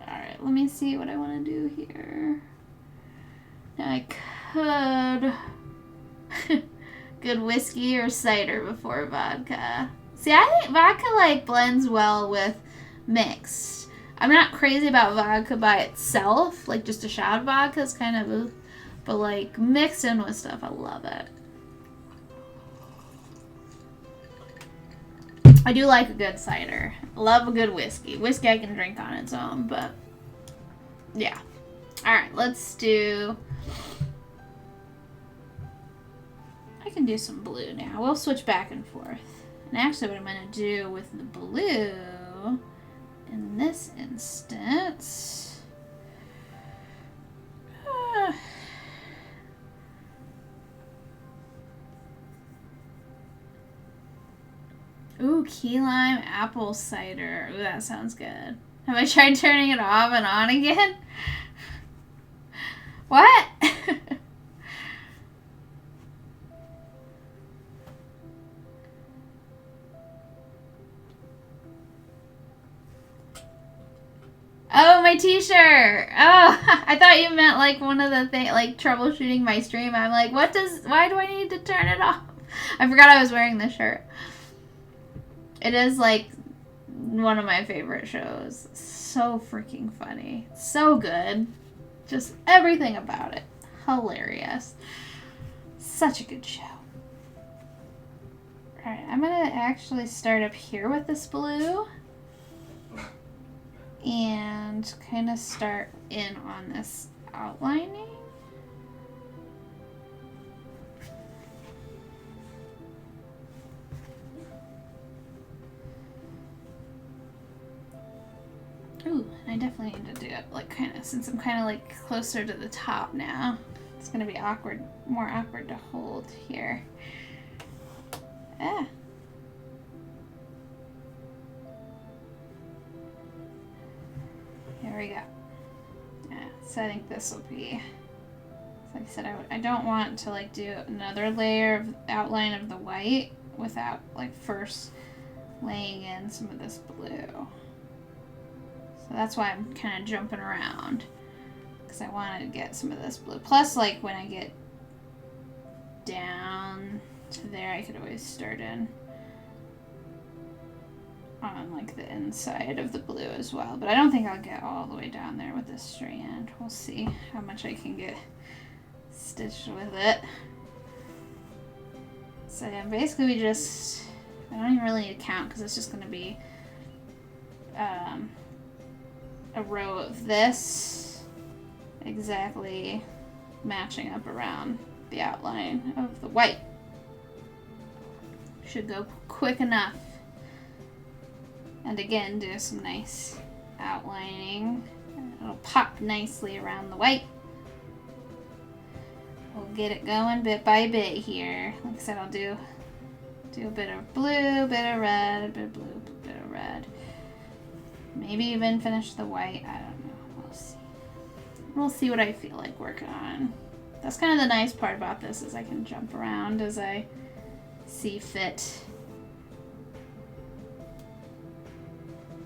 Alright, let me see what I want to do here. I could... Good whiskey or cider before vodka. See, I think vodka, like, blends well with mixed. I'm not crazy about vodka by itself. Like, just a shot of vodka is kind of... But, like, mixed in with stuff, I love it. I do like a good cider. Love a good whiskey. Whiskey I can drink on its own, but yeah. Alright, let's do... I can do some blue now. We'll switch back and forth. And actually what I'm going to do with the blue in this instance... Ooh, key lime apple cider. Ooh, that sounds good. Have I tried turning it off and on again? What? Oh, my t-shirt. Oh, I thought you meant like one of the things, like troubleshooting my stream. I'm like, why do I need to turn it off? I forgot I was wearing this shirt. It is, like, one of my favorite shows. So freaking funny. So good. Just everything about it. Hilarious. Such a good show. Alright, I'm going to actually start up here with this blue. And kind of start in on this outlining. Ooh, and I definitely need to do it, like, kind of, since I'm kind of, like, closer to the top now. It's going to be awkward, more awkward to hold here. Ah. Here we go. Yeah, so I think this will be, like I said, I don't want to, like, do another layer of outline of the white without, like, first laying in some of this blue. So that's why I'm kind of jumping around, because I wanted to get some of this blue. Plus, like, when I get down to there, I could always start in on, like, the inside of the blue as well. But I don't think I'll get all the way down there with this strand. We'll see how much I can get stitched with it. So yeah, basically we just, I don't even really need to count, because it's just going to be a row of this exactly matching up around the outline of the white. Should go quick enough. And again, do some nice outlining. It'll pop nicely around the white. We'll get it going bit by bit here. Like I said, I'll do a bit of blue, bit of red, a bit of blue, bit of red. Maybe even finish the white. I don't know. We'll see. We'll see what I feel like working on. That's kind of the nice part about this, is I can jump around as I see fit.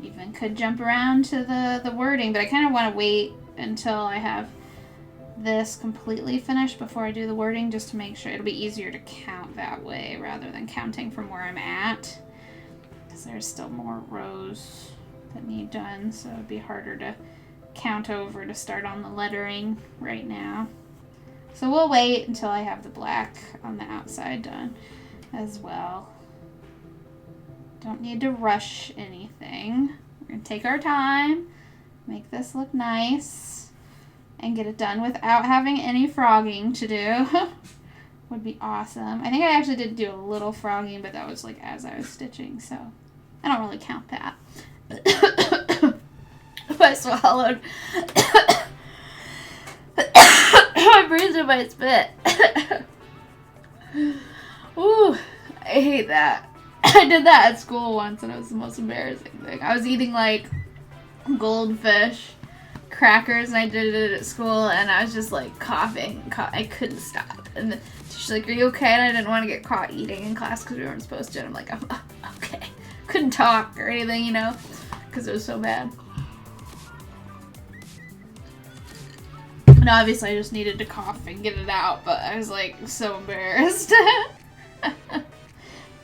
Even could jump around to the wording, but I kind of want to wait until I have this completely finished before I do the wording, just to make sure it'll be easier to count that way rather than counting from where I'm at. because there's still more rows that need done, so it'd be harder to count over to start on the lettering right now. So we'll wait until I have the black on the outside done as well. Don't need to rush anything. We're going to take our time, make this look nice, and get it done without having any frogging to do. Would be awesome. I think I actually did do a little frogging, but that was like as I was stitching, so I don't really count that. I swallowed. I breathed in my spit. Ooh, I hate that. I did that at school once, and it was the most embarrassing thing. I was eating like goldfish crackers, and I did it at school, and I was just like coughing. I couldn't stop. And she's like, "Are you okay?" And I didn't want to get caught eating in class because we weren't supposed to. And I'm like, "I'm okay." Couldn't talk or anything, you know, because it was so bad. And obviously I just needed to cough and get it out, but I was like so embarrassed.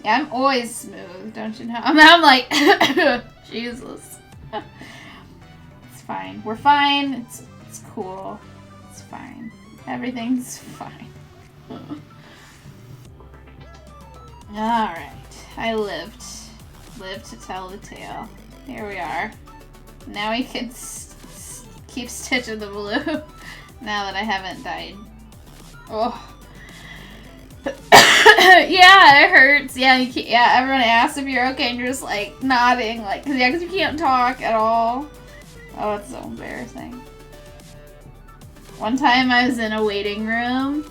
Yeah, I'm always smooth, don't you know? I'm like, Jesus. It's fine. We're fine. It's cool. It's fine. Everything's fine. Alright. I lived. Lived to tell the tale. Here we are. Now we can keep stitching the blue. Now that I haven't dyed. Oh. Yeah, it hurts. Yeah, yeah. Everyone asks if you're okay, and you're just like nodding, like, cause you can't talk at all. Oh, it's so embarrassing. One time I was in a waiting room,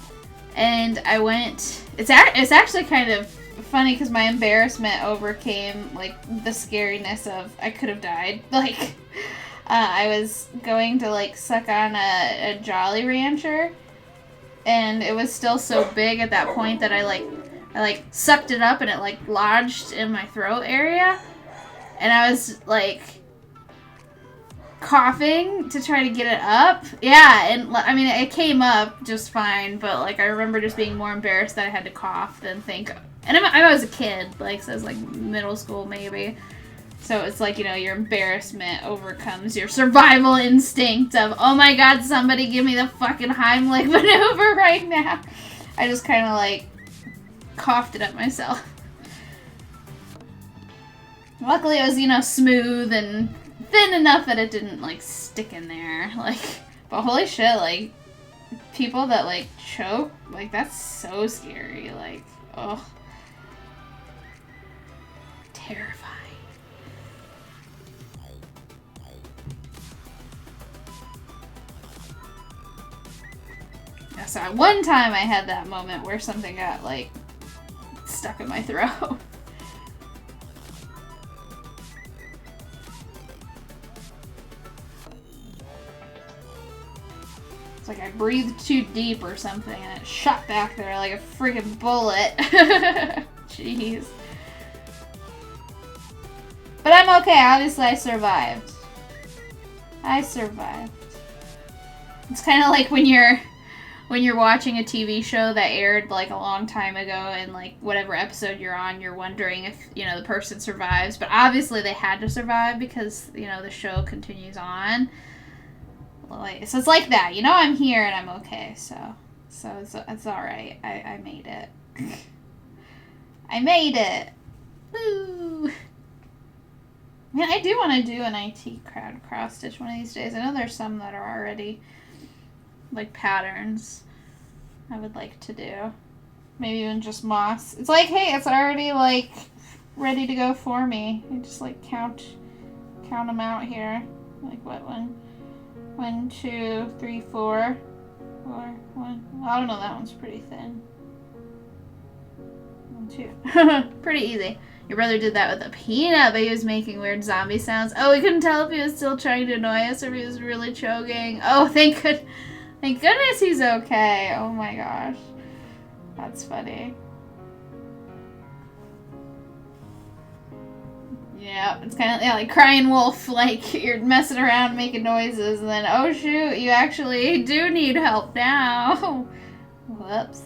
and I went. It's actually kind of funny because my embarrassment overcame like the scariness of I could have died. Like, I was going to like suck on a Jolly Rancher. And it was still so big at that point that I sucked it up and it like lodged in my throat area. And I was like coughing to try to get it up. Yeah, and I mean it came up just fine, but like I remember just being more embarrassed that I had to cough than think. And I was a kid, like so I was like middle school maybe. So it's like, you know, your embarrassment overcomes your survival instinct of, oh my god, somebody give me the fucking Heimlich maneuver right now. I just kind of like coughed it up myself. Luckily it was, you know, smooth and thin enough that it didn't like stick in there. Like, but holy shit, like people that like choke, like that's so scary. Like, oh, terrifying. So one time I had that moment where something got like stuck in my throat. It's like I breathed too deep or something and it shot back there like a freaking bullet. Jeez. But I'm okay. Obviously I survived. I survived. It's kind of like when you're watching a TV show that aired like a long time ago and like whatever episode you're on, you're wondering if, you know, the person survives, but obviously they had to survive because, you know, the show continues on. Like, so it's like that, you know, I'm here and I'm okay, so it's all right. I made it. I made it. Woo! I mean, I do want to do an IT crowd cross stitch one of these days. I know there's some that are already like patterns I would like to do. Maybe even just moss. It's like, hey, it's already like ready to go for me. I just like count them out here. Like what one? 1, 2, 3, 4. 4, 1. Well, I don't know, that one's pretty thin. 1, 2. Pretty easy. Your brother did that with a peanut, but he was making weird zombie sounds. Oh, we couldn't tell if he was still trying to annoy us or if he was really choking. Oh, thank goodness he's okay. Oh my gosh. That's funny. Yeah, it's kind of like crying wolf, like you're messing around making noises and then, oh shoot, you actually do need help now. Whoops.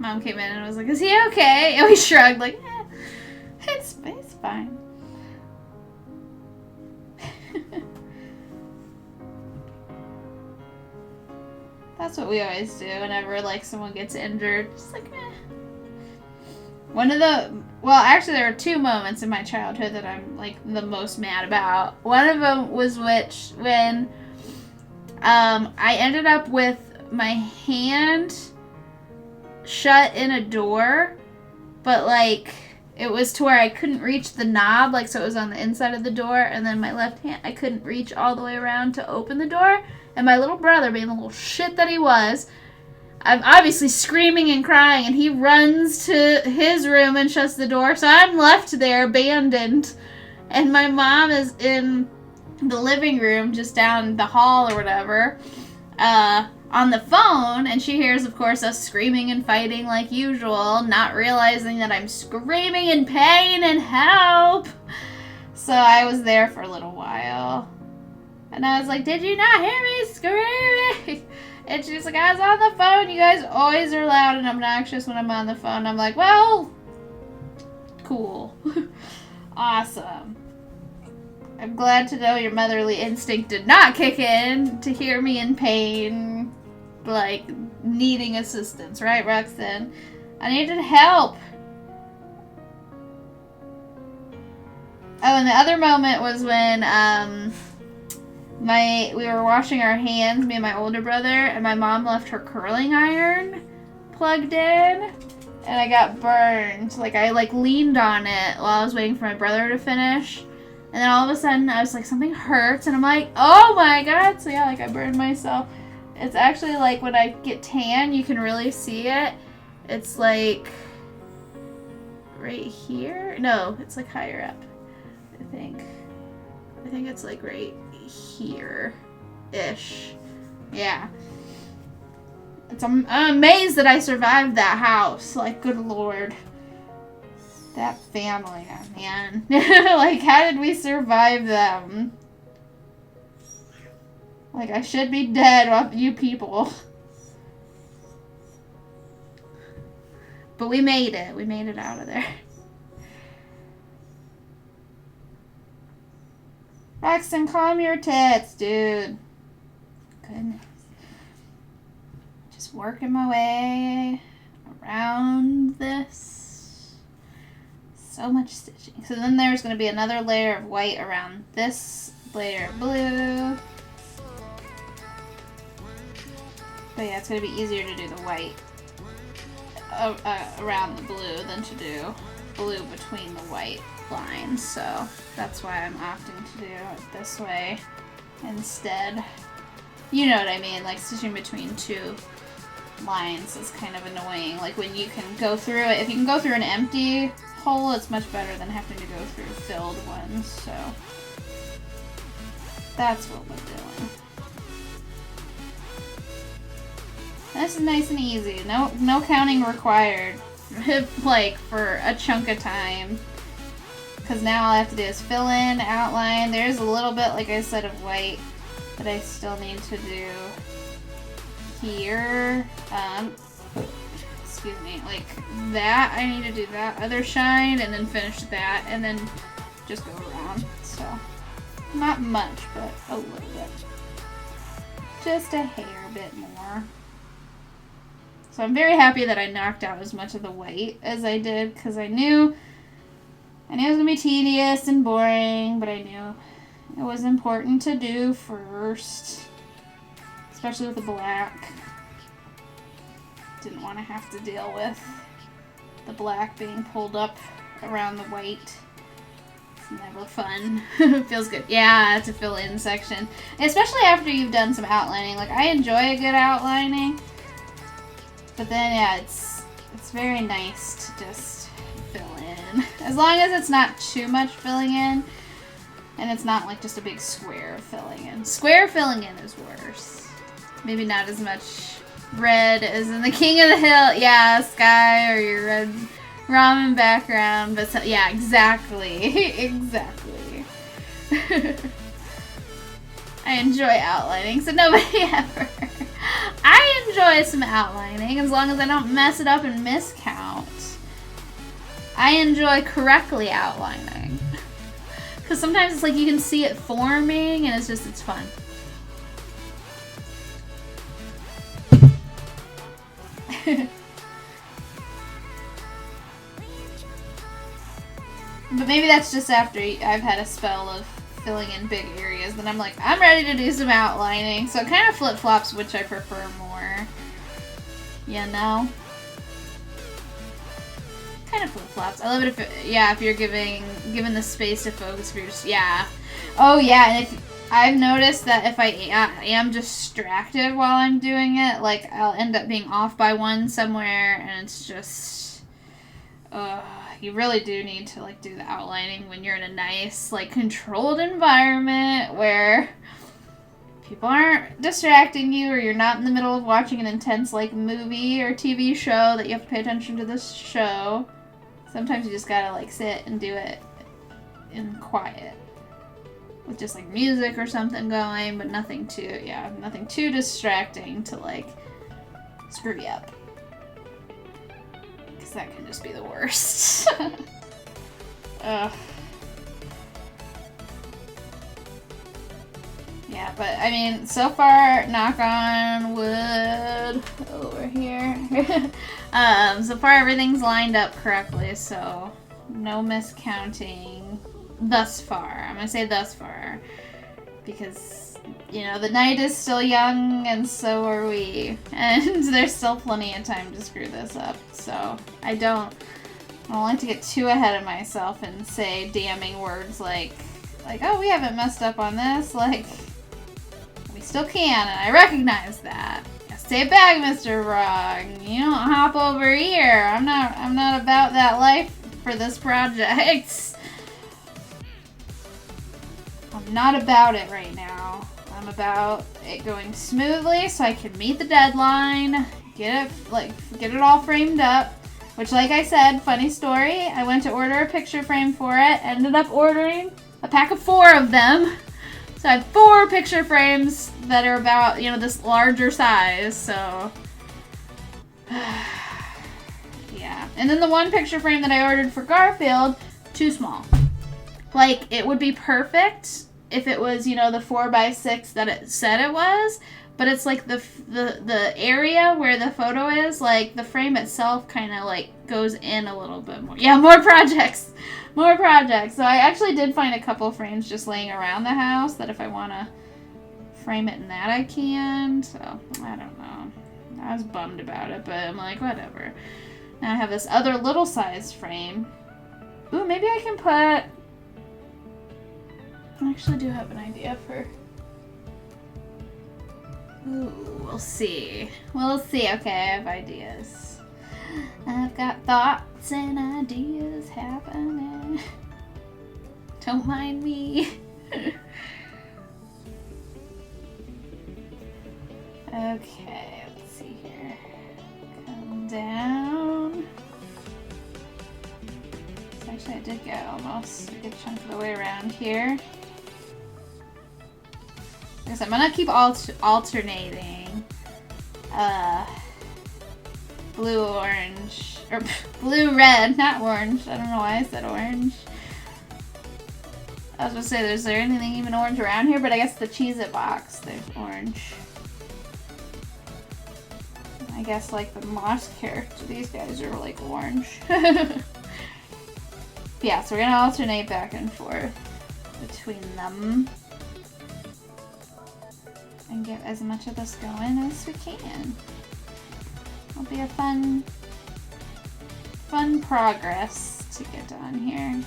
Mom came in and was like, is he okay? And we shrugged like, it's fine. That's what we always do whenever, like, someone gets injured. Just like, actually, there are two moments in my childhood that I'm, like, the most mad about. One of them was when I ended up with my hand shut in a door, but, like, it was to where I couldn't reach the knob, like, so it was on the inside of the door, and then my left hand, I couldn't reach all the way around to open the door, and my little brother, being the little shit that he was, I'm obviously screaming and crying, and he runs to his room and shuts the door, so I'm left there abandoned, and my mom is in the living room just down the hall or whatever, on the phone, and she hears, of course, us screaming and fighting like usual, not realizing that I'm screaming in pain and help. So I was there for a little while. And I was like, did you not hear me screaming? And she's like, I was on the phone. You guys always are loud and obnoxious when I'm on the phone. I'm like, well, cool. Awesome. I'm glad to know your motherly instinct did not kick in to hear me in pain, like, needing assistance, right, Roxanne? I needed help. Oh, and the other moment was when, we were washing our hands, me and my older brother, and my mom left her curling iron plugged in, and I got burned. Like, I, like, leaned on it while I was waiting for my brother to finish. And then all of a sudden, I was like, something hurts. And I'm like, oh my god. So yeah, like, I burned myself. It's actually, like, when I get tan, you can really see it. It's, like, right here. No, it's, like, higher up, I think. I think it's, like, right here-ish. Yeah. I'm amazed that I survived that house. Like, good lord. That family, man. Like, how did we survive them? Like, I should be dead with you people. But we made it. We made it out of there. Braxton, calm your tits, dude. Goodness. Just working my way around this. So much stitching. So then there's going to be another layer of white around this layer of blue. But yeah, it's going to be easier to do the white around the blue than to do blue between the white lines. So that's why I'm opting to do it this way instead. You know what I mean? Like, stitching between two lines is kind of annoying. Like, when you can go through it, if you can go through an empty hole, it's much better than having to go through filled ones. So that's what we're doing. This is nice and easy. No counting required. Like, for a chunk of time. Because now all I have to do is fill in, outline. There's a little bit, like I said, of white that I still need to do here. Excuse me, like that. I need to do that other shine and then finish that and then just go around. So, not much, but a little bit. Just a hair bit more. So I'm very happy that I knocked out as much of the white as I did, because I knew it was going to be tedious and boring, but I knew it was important to do first, especially with the black. Didn't want to have to deal with the black being pulled up around the white. It's never fun. It feels good. Yeah, to fill in section. Especially after you've done some outlining. Like, I enjoy a good outlining. But then, yeah, it's very nice to just fill in. As long as it's not too much filling in. And it's not like just a big square filling in. Square filling in is worse. Maybe not as much red as in the King of the Hill. Yeah, sky or your red ramen background. But so, yeah, exactly. Exactly. I enjoy outlining, so nobody ever. I enjoy some outlining as long as I don't mess it up and miscount. I enjoy correctly outlining. Because sometimes it's like you can see it forming and it's fun. But maybe that's just after I've had a spell of filling in big areas. Then I'm like, I'm ready to do some outlining. So it kind of flip-flops which I prefer more. You know? Kind of flip-flops. I love it if you're given the space to focus for your, yeah. Oh yeah, and if I've noticed that if I am distracted while I'm doing it, like I'll end up being off by one somewhere, and it's just, you really do need to like do the outlining when you're in a nice, like, controlled environment where people aren't distracting you, or you're not in the middle of watching an intense, like, movie or TV show that you have to pay attention to this show. Sometimes you just gotta, like, sit and do it in quiet with just, like, music or something going, but nothing too distracting to, like, screw you up. Because that can just be the worst. Ugh. Yeah, but I mean, so far, knock on wood over here. So far everything's lined up correctly, so no miscounting thus far. I'm gonna say thus far because, you know, the night is still young and so are we, and there's still plenty of time to screw this up. So I don't like to get too ahead of myself and say damning words like, oh, we haven't messed up on this. Like, we still can, and I recognize that. Stay back, Mr. Wrong. You don't hop over here. I'm not about that life for this project. I'm not about it right now. I'm about it going smoothly so I can meet the deadline, get it all framed up. Which, like I said, funny story, I went to order a picture frame for it, ended up ordering a pack of 4 of them. So I have 4 picture frames that are about, you know, this larger size, so yeah. And then the one picture frame that I ordered for Garfield, too small. Like, it would be perfect if it was, you know, the 4x6 that it said it was, but it's like the area where the photo is, like, the frame itself kind of, like, goes in a little bit more. Yeah, more projects. More projects. So I actually did find a couple frames just laying around the house that if I want to frame it in that I can. So, I don't know. I was bummed about it, but I'm like, whatever. Now I have this other little size frame. Ooh, maybe I can put... I actually do have an idea for... Ooh, we'll see. We'll see. Okay, I have ideas. I've got thoughts and ideas happening. Don't mind me. Okay, let's see here. Come down. So actually, I did get almost a good chunk of the way around here. Like I said, I'm gonna keep alternating. Blue, orange, or blue, red, not orange. I don't know why I said orange. I was gonna say, is there anything even orange around here? But I guess the Cheez-It box, there's orange. I guess like the Moss character, these guys are like orange. Yeah, so we're gonna alternate back and forth between them. And get as much of this going as we can. It'll be a fun progress to get done here.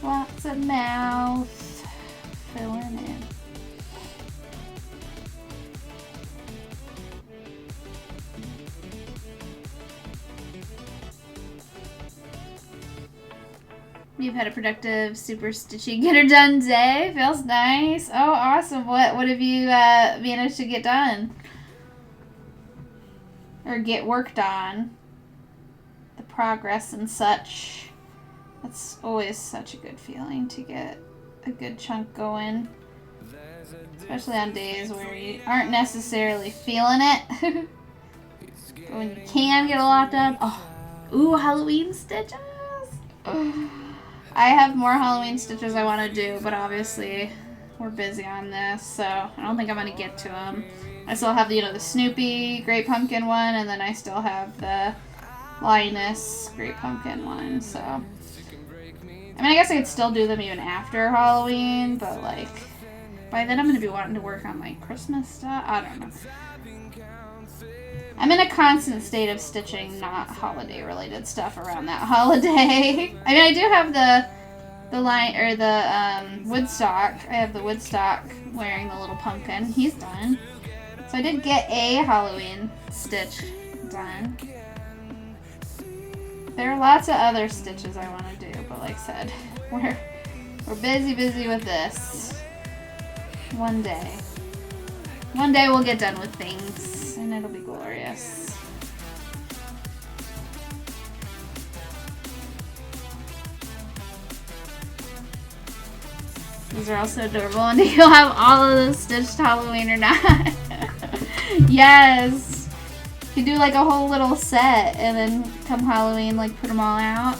Lots of mouth filling in. You've had a productive, super stitchy, get her done day. Feels nice. Oh, awesome. What have you managed to get done? Or get worked on? The progress and such. That's always such a good feeling to get a good chunk going. Especially on days where you aren't necessarily feeling it. But when you can get a lot done. Oh, ooh, Halloween stitches. I have more Halloween stitches I want to do, but obviously we're busy on this, so I don't think I'm going to get to them. I still have, the Snoopy Great Pumpkin one, and then I still have the Linus Great Pumpkin one, so. I mean, I guess I could still do them even after Halloween, but, like, by then I'm going to be wanting to work on, like, Christmas stuff. I don't know. I'm in a constant state of stitching not holiday-related stuff around that holiday. I mean, I do have the line, or the Woodstock. I have the Woodstock wearing the little pumpkin. He's done. So I did get a Halloween stitch done. There are lots of other stitches I want to do, but like I said, we're busy with this. One day we'll get done with things, and it'll be glorious. These are also adorable, and you'll have all of those stitched Halloween or not. Yes! You do like a whole little set, and then come Halloween, like put them all out.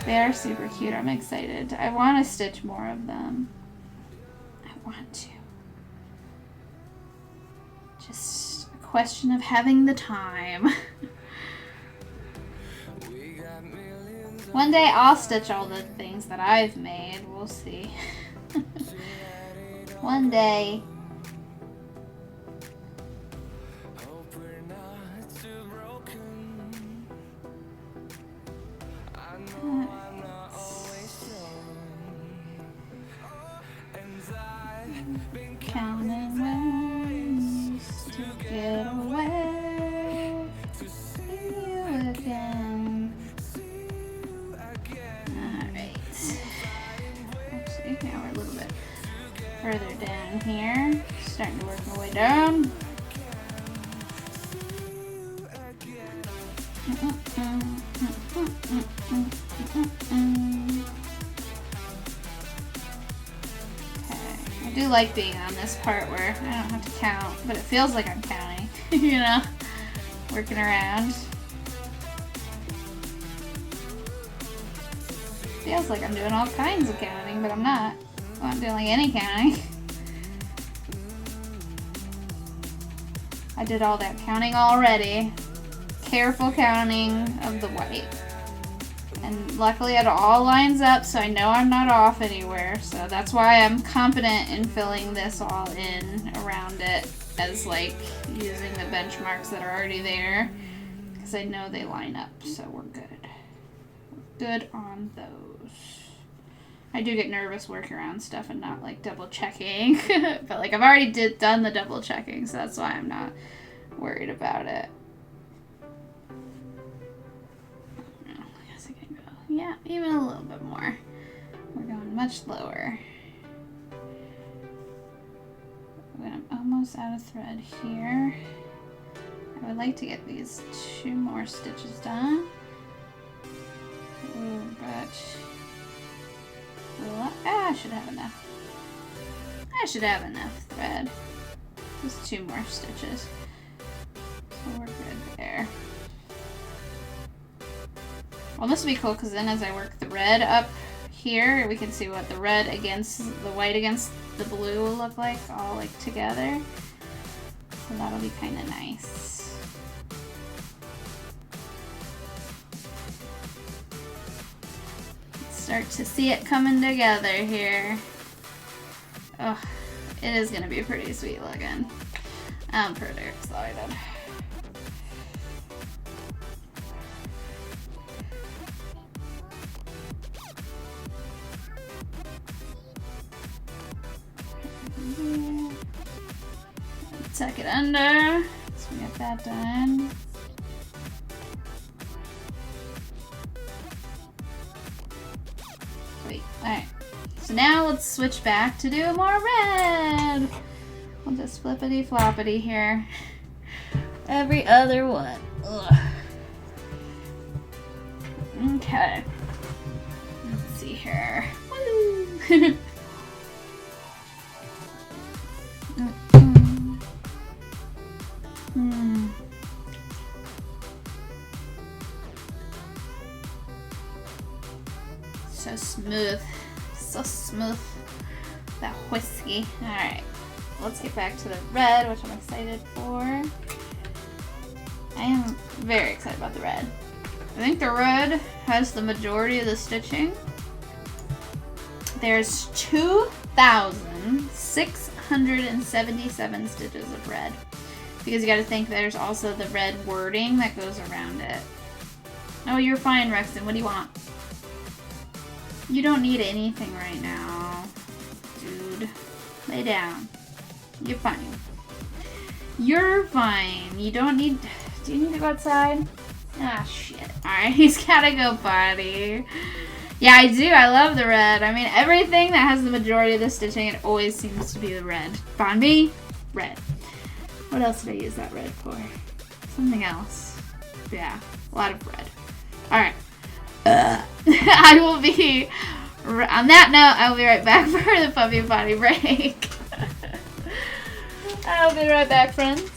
They are super cute. I'm excited. I want to stitch more of them. I want to. Just a question of having the time. One day I'll stitch all the things that I've made. We'll see. One day. Counting ways to get away from you again. Alright. Actually, now we're a little bit further down here. Starting to work my way down. I do like being on this part where I don't have to count, but it feels like I'm counting, working around. Feels like I'm doing all kinds of counting, but I'm not. I'm not doing like any counting. I did all that counting already. Careful counting of the white. And luckily it all lines up, so I know I'm not off anywhere. So that's why I'm confident in filling this all in around it as like using the benchmarks that are already there. Because I know they line up, so we're good. We're good on those. I do get nervous working around stuff and not like double checking. But like I've already done the double checking, so that's why I'm not worried about it. Yeah, even a little bit more. We're going much lower. I'm almost out of thread here. I would like to get these 2 more stitches done. Ooh, but I should have enough. I should have enough thread. Just 2 more stitches. So we're good there. Well, this will be cool because then as I work the red up here, we can see what the red against the white against the blue will look like all like together. So that'll be kind of nice. Start to see it coming together here. Oh, it is going to be pretty sweet looking. I'm pretty excited. Tuck it under, so we get that done. Sweet, alright. So now let's switch back to do more red. We'll just flippity floppity here. Every other one. Ugh. Okay. Let's see here. Woo! So smooth. So smooth. That whiskey. Alright. Let's get back to the red, which I'm excited for. I am very excited about the red. I think the red has the majority of the stitching. There's 2,677 stitches of red. Because you gotta think there's also the red wording that goes around it. Oh, you're fine, Rexton. What do you want? You don't need anything right now. Dude. Lay down. You're fine. You're fine. You don't need... Do you need to go outside? Ah, shit. Alright, he's gotta go potty. Yeah, I do. I love the red. I mean, everything that has the majority of the stitching, it always seems to be the red. Bonbie, red. What else did I use that red for? Something else. Yeah, a lot of red. Alright. I will be... On that note, I will be right back for the puppy potty break. I'll be right back, friends.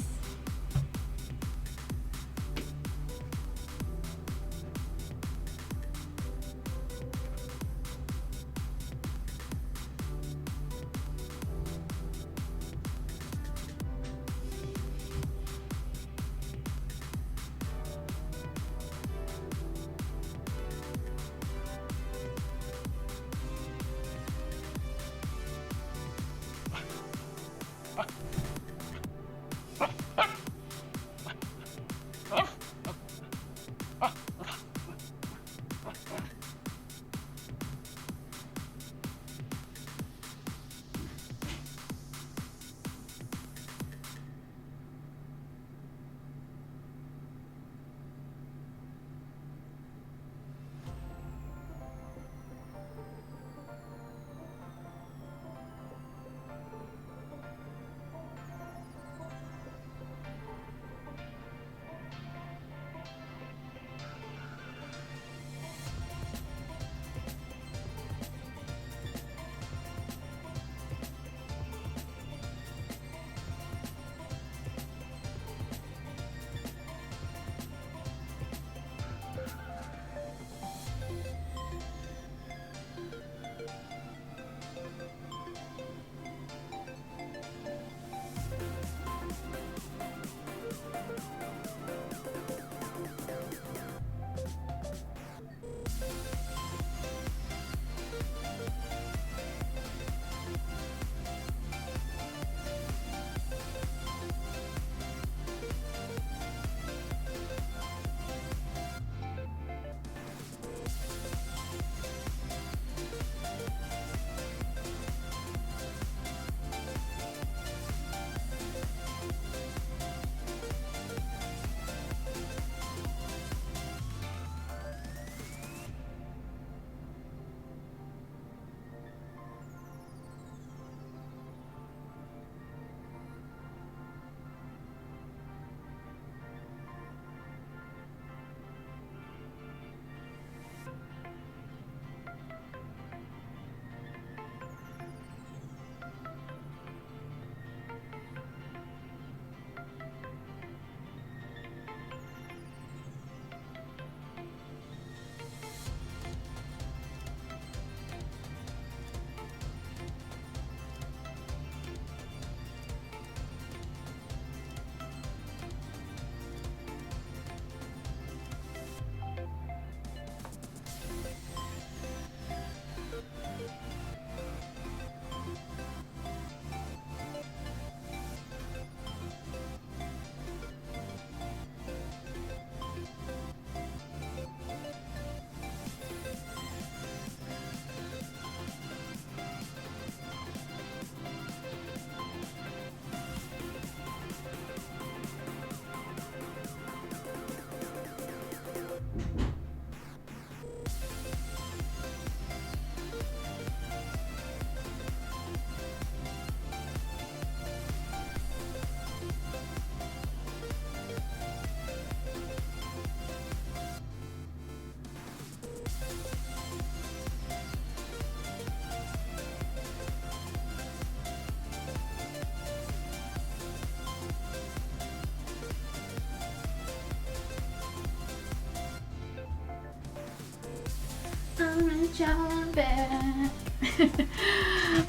jumping.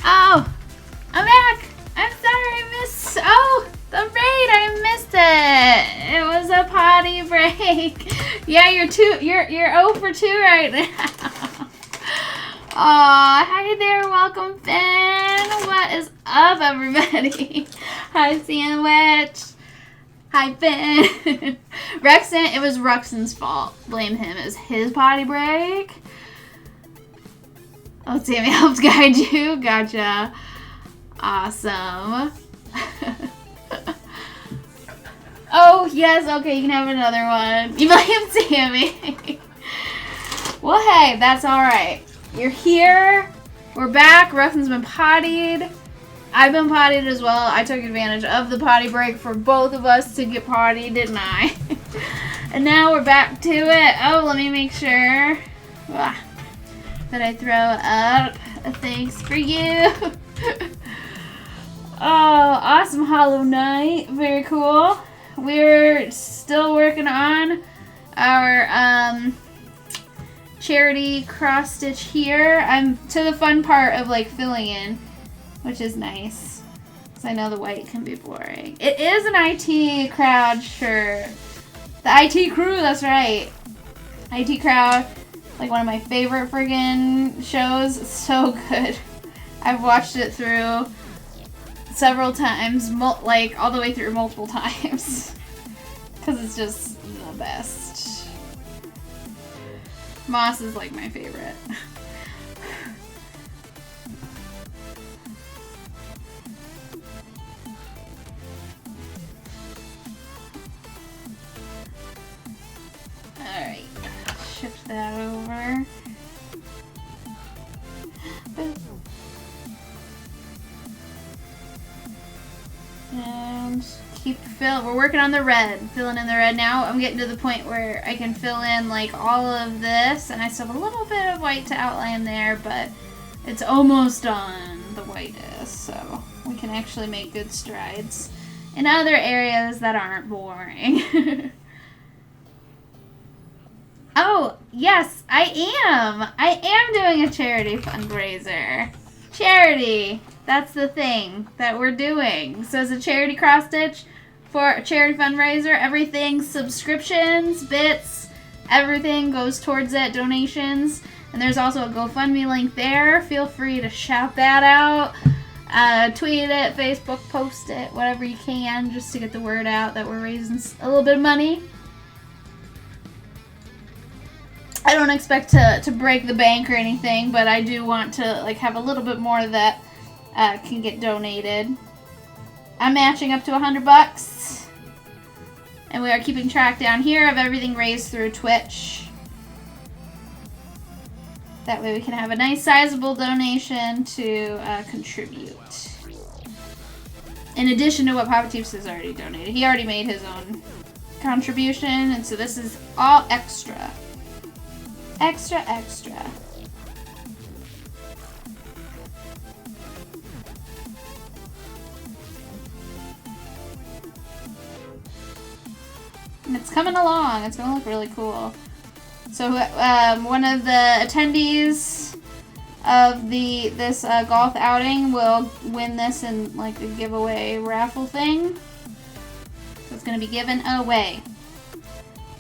Oh, I'm back. I'm sorry I missed. Oh, the raid. I missed it. It was a potty break. Yeah, you're 0 for 2 right now. Aw, hi there. Welcome, Finn. What is up, everybody? Hi, Sandwich. Hi, Finn. Rexon, it was Ruxin's fault. Blame him. It was his potty break. Oh, Sammy helped guide you. Gotcha. Awesome. Oh, yes. Okay, you can have another one. You blame Sammy. Well, hey, that's all right. You're here. We're back. Ruxin's been pottied. I've been pottied as well. I took advantage of the potty break for both of us to get pottied, didn't I? And now we're back to it. Oh, let me make sure that I throw up a thanks for you. Oh, awesome Hollow Knight. Very cool. We're still working on our charity cross stitch here. I'm to the fun part of like filling in, which is nice, because I know the white can be boring. It is an IT crowd shirt. The IT crew, that's right. IT crowd, like one of my favorite friggin' shows. It's so good. I've watched it through several times, like all the way through multiple times, because it's just the best. Moss is like my favorite. Alright, shift that over. And keep filling. We're working on the red. Filling in the red now. I'm getting to the point where I can fill in like all of this, and I still have a little bit of white to outline there, but it's almost done, the white is, so we can actually make good strides in other areas that aren't boring. Oh, yes, I am. I am doing a charity fundraiser. Charity. That's the thing that we're doing. So it's a charity cross stitch for a charity fundraiser. Everything, subscriptions, bits, everything goes towards it, donations. And there's also a GoFundMe link there. Feel free to shout that out. Tweet it, Facebook post it, whatever you can, just to get the word out that we're raising a little bit of money. I don't expect to break the bank or anything, but I do want to like have a little bit more that can get donated. I'm matching up to $100, and we are keeping track down here of everything raised through Twitch. That way we can have a nice sizable donation to contribute. In addition to what Papa Teeps has already donated. He already made his own contribution, and so this is all extra. Extra, extra. And it's coming along. It's going to look really cool. So one of the attendees of this golf outing will win this in like a giveaway raffle thing. So it's going to be given away.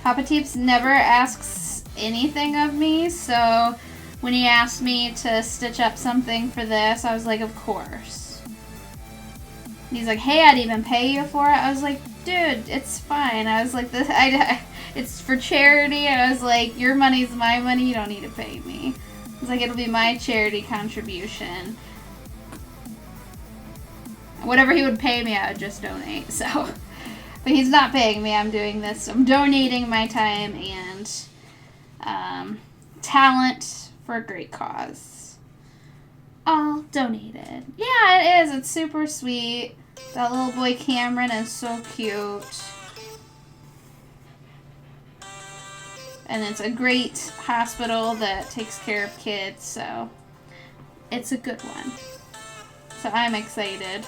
Papa Teeps never asks anything of me, so when he asked me to stitch up something for this, I was like, of course. And he's like, hey, I'd even pay you for it. I was like, dude, it's fine. I was like, it's for charity. I was like, your money's my money. You don't need to pay me. I was like, it'll be my charity contribution. Whatever he would pay me, I would just donate. So, but he's not paying me. I'm doing this. I'm donating my time and talent for a great cause. All donated. Yeah, it is. It's super sweet. That little boy Cameron is so cute. And it's a great hospital that takes care of kids, so it's a good one. So I'm excited.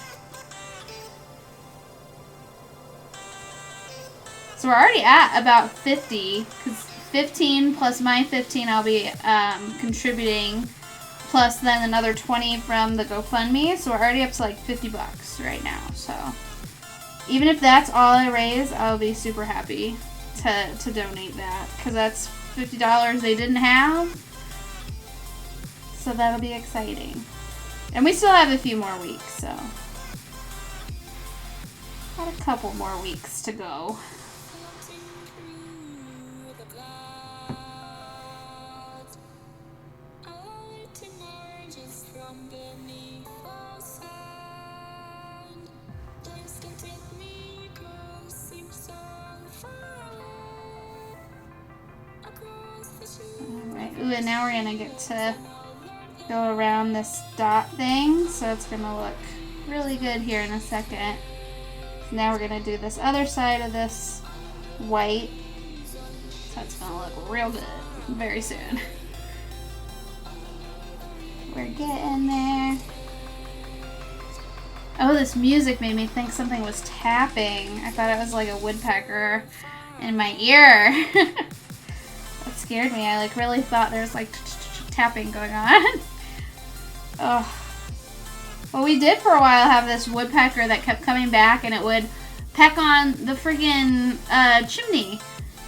So we're already at about 50, because 15 plus my 15 I'll be contributing, plus then another 20 from the GoFundMe. So we're already up to like $50 right now. So even if that's all I raise, I'll be super happy to donate that, because that's $50 they didn't have. So that'll be exciting. And we still have a few more weeks, so got a couple more weeks to go. Alright, ooh, and now we're gonna get to go around this dot thing, so it's gonna look really good here in a second. So now we're gonna do this other side of this white, so it's gonna look real good very soon. We're getting there. Oh, this music made me think something was tapping. I thought it was like a woodpecker in my ear. That scared me. I like really thought there was like tapping going on. Oh. Well, we did for a while have this woodpecker that kept coming back, and it would peck on the freaking chimney.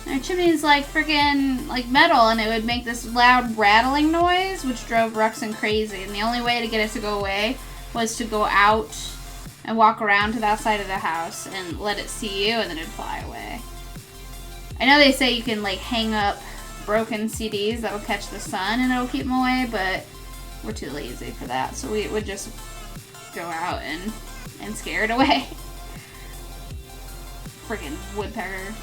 Our chimney's like freaking like metal, and it would make this loud rattling noise, which drove Ruxin crazy. And the only way to get it to go away was to go out and walk around to the outside of the house and let it see you, and then it'd fly away. I know they say you can like hang up broken CDs that will catch the sun and it'll keep them away, but we're too lazy for that, so we would just go out and scare it away. Friggin' woodpecker.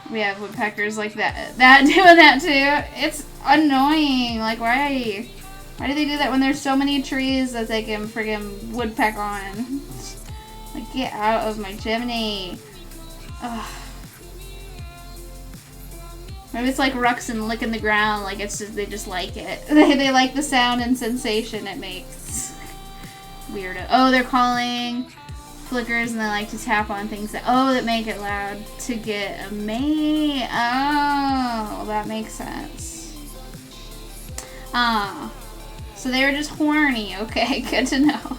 We have woodpeckers like that doing that too. It's annoying. Like, why do they do that when there's so many trees that they can friggin' woodpeck on? Like, get out of my chimney. Ugh. Maybe it's like Ruxin licking the ground. Like, it's just, they just like it. They like the sound and sensation it makes. Weirdo. Oh, they're calling flickers, and they like to tap on things that make it loud to get a mate. Oh, that makes sense. So they were just horny. Okay, good to know.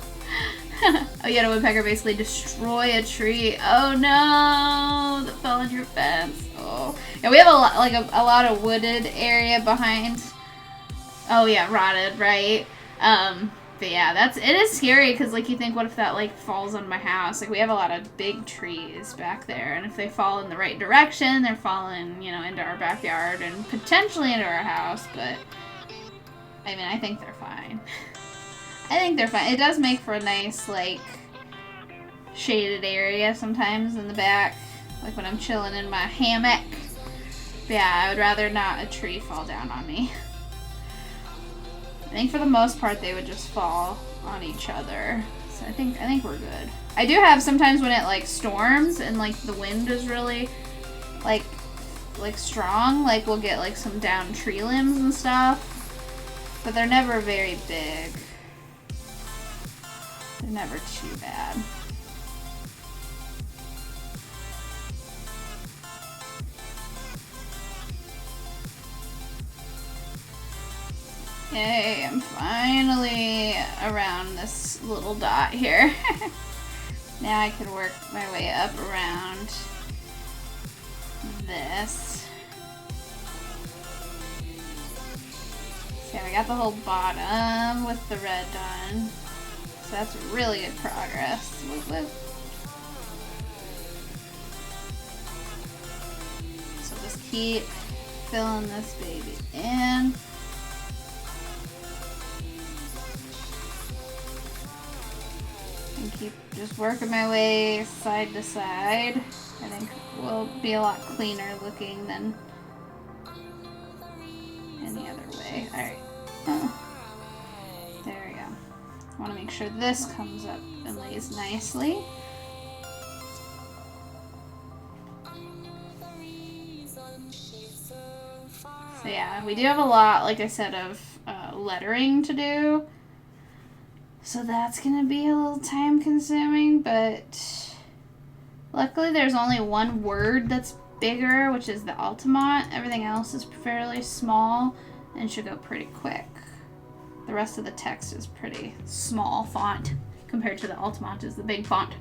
Oh, you had a woodpecker basically destroy a tree. Oh no, that fell on your fence. Oh, yeah, we have a lot of wooded area behind. Oh yeah, rotted, right? But yeah, it is scary, because like you think, what if that like falls on my house? Like, we have a lot of big trees back there, and if they fall in the right direction, they're falling, into our backyard and potentially into our house. But I mean, I think they're fine. I think they're fine. It does make for a nice, like, shaded area sometimes in the back, like when I'm chilling in my hammock. But yeah, I would rather not a tree fall down on me. I think for the most part they would just fall on each other. So I think we're good. I do have sometimes when it like storms and like the wind is really like strong, like we'll get like some down tree limbs and stuff. But they're never very big. They're never too bad. Yay, I'm finally around this little dot here. Now I can work my way up around this. So yeah, we got the whole bottom with the red done. So that's really good progress. Whoop, whoop. So just keep filling this baby in. And keep just working my way side to side. I think we'll be a lot cleaner looking than any other way. Alright. There we go. I want to make sure this comes up and lays nicely. So yeah, we do have a lot, like I said, of lettering to do. So that's going to be a little time consuming, but Luckily, there's only one word that's bigger, which is the Altamont. Everything else is fairly small and should go pretty quick. The rest of the text is pretty small font compared to the Altamont is the big font.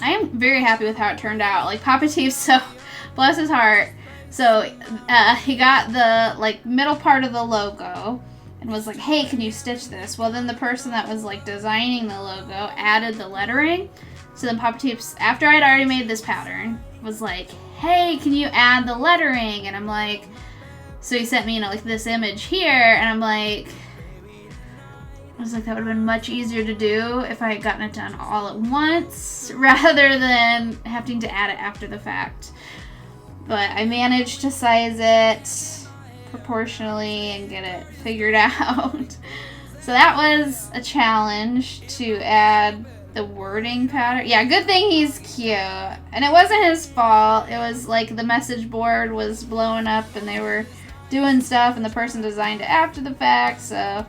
I am very happy with how it turned out. Like, Papa Teef's so, bless his heart. So, he got the, like, middle part of the logo and was like, hey, can you stitch this? Well, then the person that was, like, designing the logo added the lettering. So then Papa Teef's, after I'd already made this pattern, was like, hey, can you add the lettering? And I'm like, so he sent me, you know, like, this image here, and I'm like, I was like, that would have been much easier to do if I had gotten it done all at once rather than having to add it after the fact. But I managed to size it proportionally and get it figured out. So that was a challenge to add the wording pattern. Yeah, good thing he's cute. And it wasn't his fault. It was like the message board was blowing up and they were doing stuff and the person designed it after the fact, so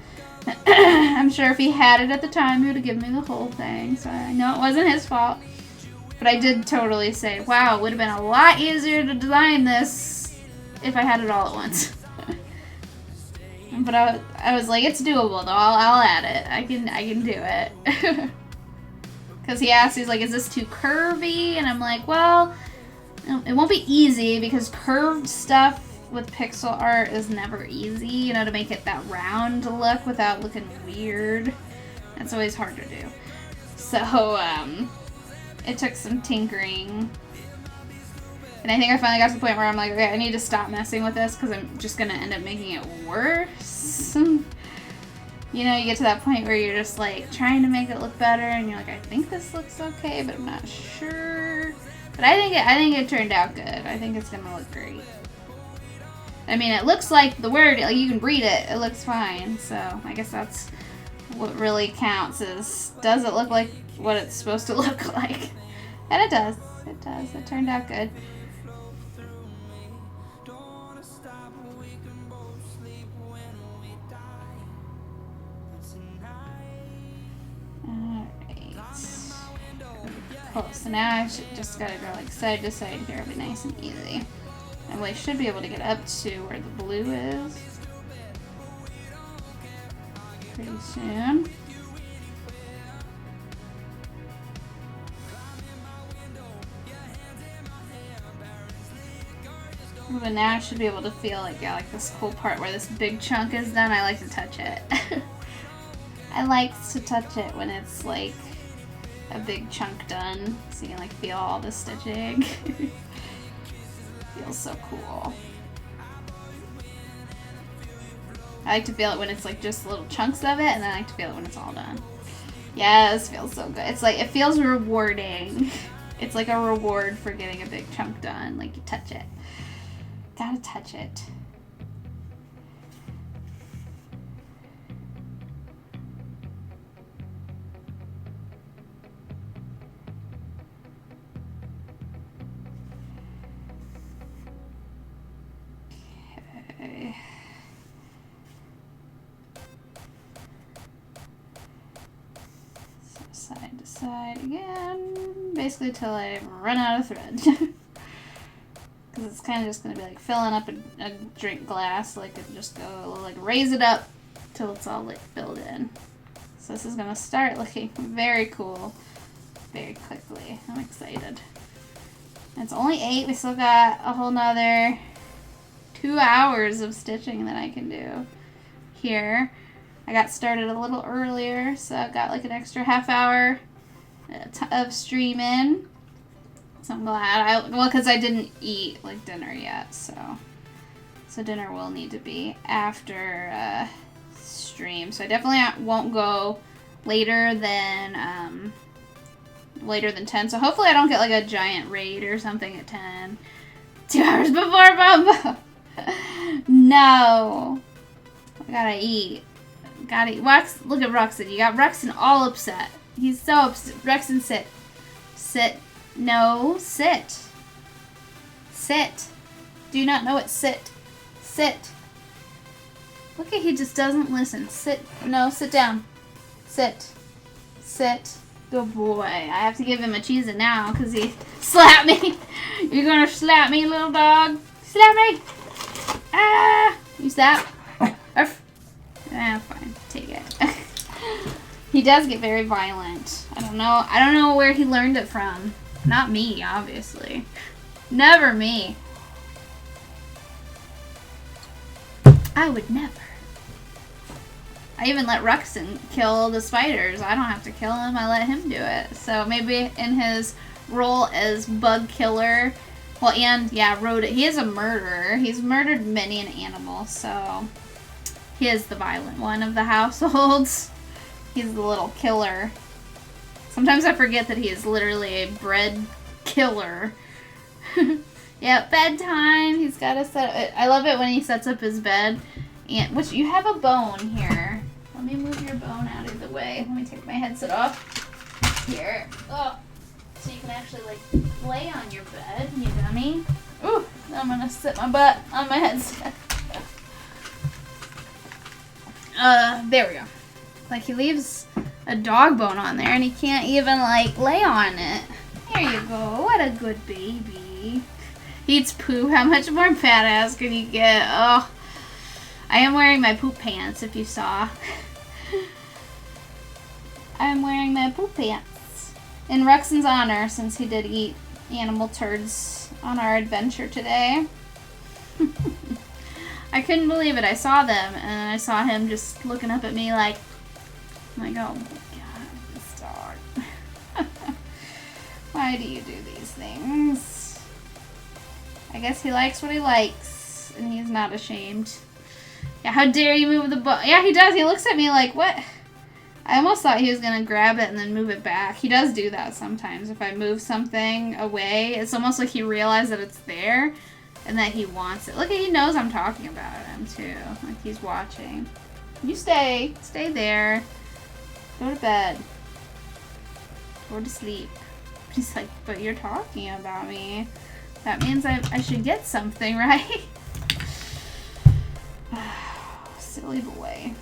I'm sure if he had it at the time, he would have given me the whole thing. So I know it wasn't his fault. But I did totally say, wow, it would have been a lot easier to design this if I had it all at once. But I was like, it's doable though. I'll add it. I can do it. Because he asked, he's like, is this too curvy? And I'm like, well, it won't be easy because curved stuff with pixel art is never easy, you know, to make it that round look without looking weird. That's always hard to do. So, it took some tinkering. And I think I finally got to the point where I'm like, okay, I need to stop messing with this because I'm just going to end up making it worse. You know, you get to that point where you're just like trying to make it look better and you're like, I think this looks okay, but I'm not sure. But I think it turned out good. I think it's going to look great. I mean, it looks like the word, like you can read it. It looks fine. So I guess that's what really counts is, does it look like what it's supposed to look like? And it does. It does. It turned out good. Alright. Cool. So now I just gotta go like side to side here. It'll be nice and easy. And we should be able to get up to where the blue is pretty soon. But now I should be able to feel like, yeah, like this cool part where this big chunk is done. I like to touch it. I like to touch it when it's like a big chunk done, so you can like feel all the stitching. Feels so cool. I like to feel it when it's like just little chunks of it, and then I like to feel it when it's all done. Yes, feels so good. It's like, it feels rewarding. It's like a reward for getting a big chunk done. Like, you touch it. Gotta touch it. Okay. So side to side again. Basically till I run out of thread. Because it's kind of just going to be like filling up a drink glass. Like, it just go, like, raise it up till it's all like filled in. So this is going to start looking very cool very quickly. I'm excited. It's only 8. We still got a whole nother 2 hours of stitching that I can do here. I got started a little earlier, so I've got like an extra half hour of streaming. So I'm glad. Well, because I didn't eat like dinner yet, so dinner will need to be after stream. So I definitely won't go later than 10. So hopefully I don't get like a giant raid or something at 10. 2 hours before Bumbo. No, I gotta eat. Gotta eat. Look at Ruxin. You got Ruxin all upset. He's so upset. Ruxin, sit. Sit. No, sit. Sit. Do you not know it? Sit. Sit. Look at, he just doesn't listen. Sit. No, sit down. Sit. Sit. Good boy. I have to give him a cheese-it now because he slapped me. You're gonna slap me, little dog. Slap me. Ah! You slap? Ah, fine. Take it. He does get very violent. I don't know where he learned it from. Not me, obviously. Never me. I would never. I even let Ruxin kill the spiders. I don't have to kill him. I let him do it. So maybe in his role as bug killer, well, and yeah, he is a murderer. He's murdered many an animal, so he is the violent one of the households. He's the little killer. Sometimes I forget that he is literally a bred killer. Yeah, bedtime. He's got to set up. I love it when he sets up his bed. And which you have a bone here. Let me move your bone out of the way. Let me take my headset off. Here. Oh. So you can actually like lay on your bed, you dummy. Ooh, I'm gonna sit my butt on my headset. There we go. Like he leaves a dog bone on there and he can't even like lay on it. There you go. What a good baby. He eats poo. How much more badass can you get? Oh. I am wearing my poop pants, if you saw. I am wearing my poop pants. In Ruxin's honor, since he did eat animal turds on our adventure today. I couldn't believe it. I saw them, and I saw him just looking up at me like, oh my god, this dog. Why do you do these things? I guess he likes what he likes, and he's not ashamed. Yeah, how dare you move the bone? Yeah, he does. He looks at me like, what? I almost thought he was going to grab it and then move it back. He does do that sometimes. If I move something away, it's almost like he realized that it's there and that he wants it. Look, he knows I'm talking about him, too. Like, he's watching. You stay. Stay there. Go to bed. Go to sleep. He's like, but you're talking about me. That means I should get something, right? Silly boy.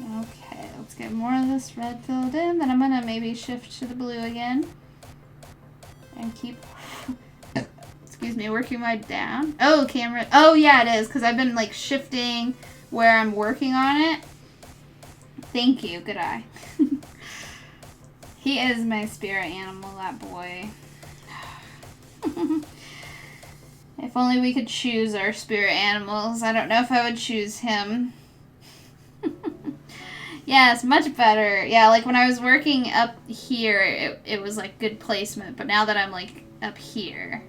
Okay, let's get more of this red filled in. Then I'm gonna maybe shift to the blue again. And keep, excuse me, working my down. Oh, camera. Oh, yeah, it is. Because I've been, like, shifting where I'm working on it. Thank you. Good eye. He is my spirit animal, that boy. If only we could choose our spirit animals. I don't know if I would choose him. Yes, much better. Yeah, like when I was working up here, it was like good placement. But now that I'm like up here,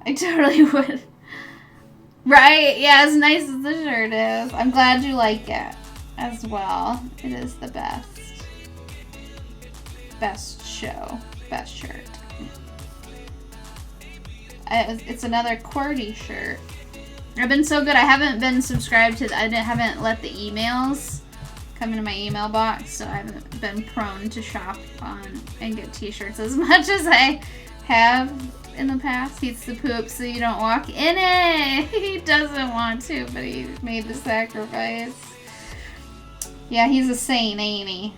I totally would. Right? Yeah, as nice as the shirt is. I'm glad you like it as well. It is the best. Best show. Best shirt. It's another QWERTY shirt. I've been so good. I haven't been subscribed to. I haven't let the emails come into my email box, so I haven't been prone to shop on and get T-shirts as much as I have in the past. He eats the poop, so you don't walk in it. He doesn't want to, but he made the sacrifice. Yeah, he's a saint, ain't he?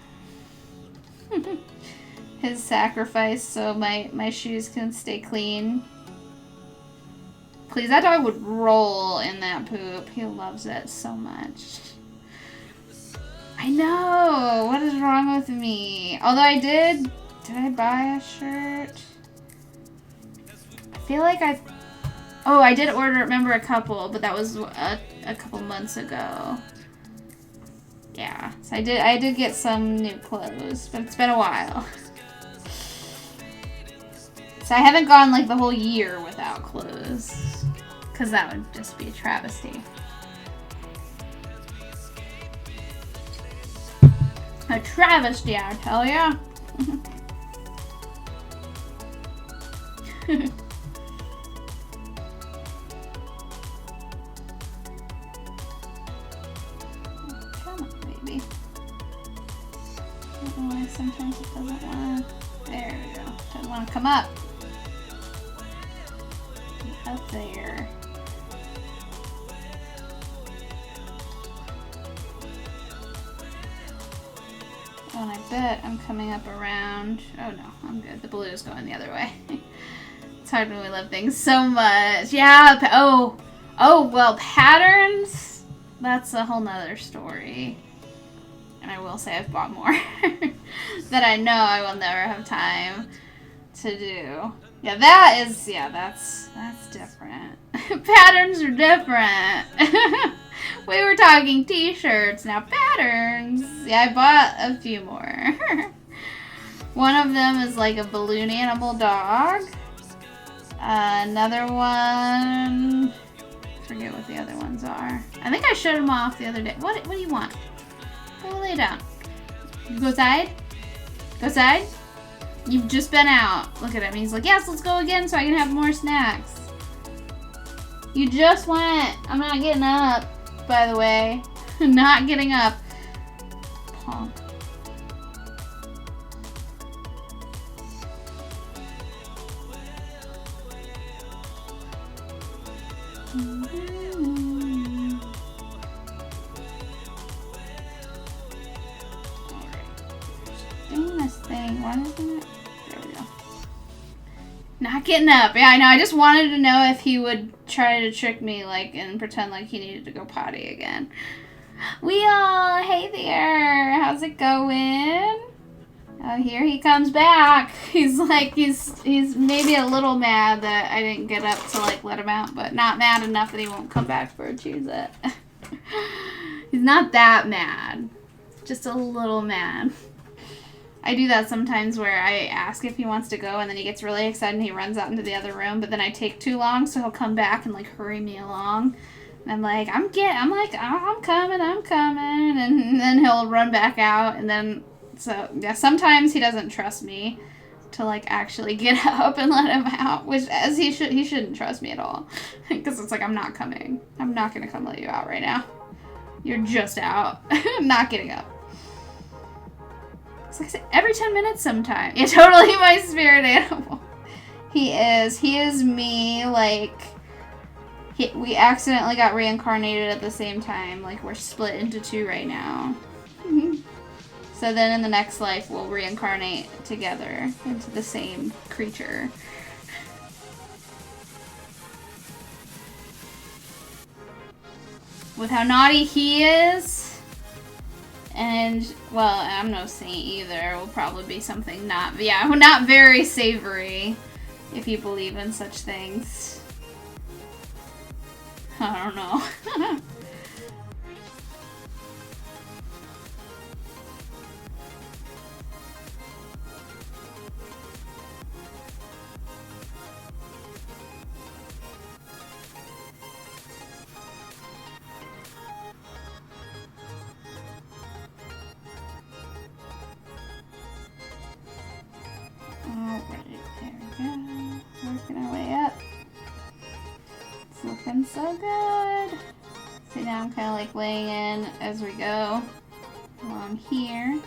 His sacrifice so my shoes can stay clean. Please, that dog would roll in that poop. He loves it so much. I know. What is wrong with me? Although did I buy a shirt? I feel like I did remember a couple, but that was a couple months ago. Yeah, so I did get some new clothes, but it's been a while. So I haven't gone like the whole year without clothes, because that would just be a travesty. A travesty, I tell ya. Come on, baby. I don't know why sometimes it doesn't want to. There we go. Doesn't want to come up. Up there. Oh, and I bet I'm coming up around. Oh no, I'm good. The blue is going the other way. It's hard when we love things so much. Yeah. Oh, well, patterns. That's a whole nother story. And I will say I've bought more that I know I will never have time to do. Yeah, that's different. Patterns are different. We were talking t-shirts, now patterns. Yeah, I bought a few more. One of them is like a balloon animal dog. Another one, forget what the other ones are. I think I showed them off the other day. What do you want? Go lay down. Go outside? Go outside? You've just been out. Look at him. He's like, yes, let's go again so I can have more snacks. You just went. I'm not getting up, by the way. Not getting up. Honk. Doing this thing. Why isn't it? There we go. Not getting up. Yeah, I know. I just wanted to know if he would try to trick me, like, and pretend like he needed to go potty again. Hey there. How's it going? Oh, here he comes back. He's like, he's maybe a little mad that I didn't get up to, like, let him out, but not mad enough that he won't come back for a Cheez-It. He's not that mad. Just a little mad. I do that sometimes where I ask if he wants to go and then he gets really excited and he runs out into the other room, but then I take too long, so he'll come back and like hurry me along. And I'm like, I'm coming, and then he'll run back out, and then so yeah, sometimes he doesn't trust me to like actually get up and let him out, which as he shouldn't trust me at all, because it's like, I'm not coming. I'm not gonna come let you out right now. You're just out. Not getting up. It's like every 10 minutes sometimes. Yeah, totally my spirit animal. He is me, like, we accidentally got reincarnated at the same time. Like, we're split into two right now. So then in the next life, we'll reincarnate together into the same creature. With how naughty he is. And, well, I'm no saint either. It will probably be something not very savory, if you believe in such things. I don't know. Looking so good. See, now I'm kind of like laying in as we go along here.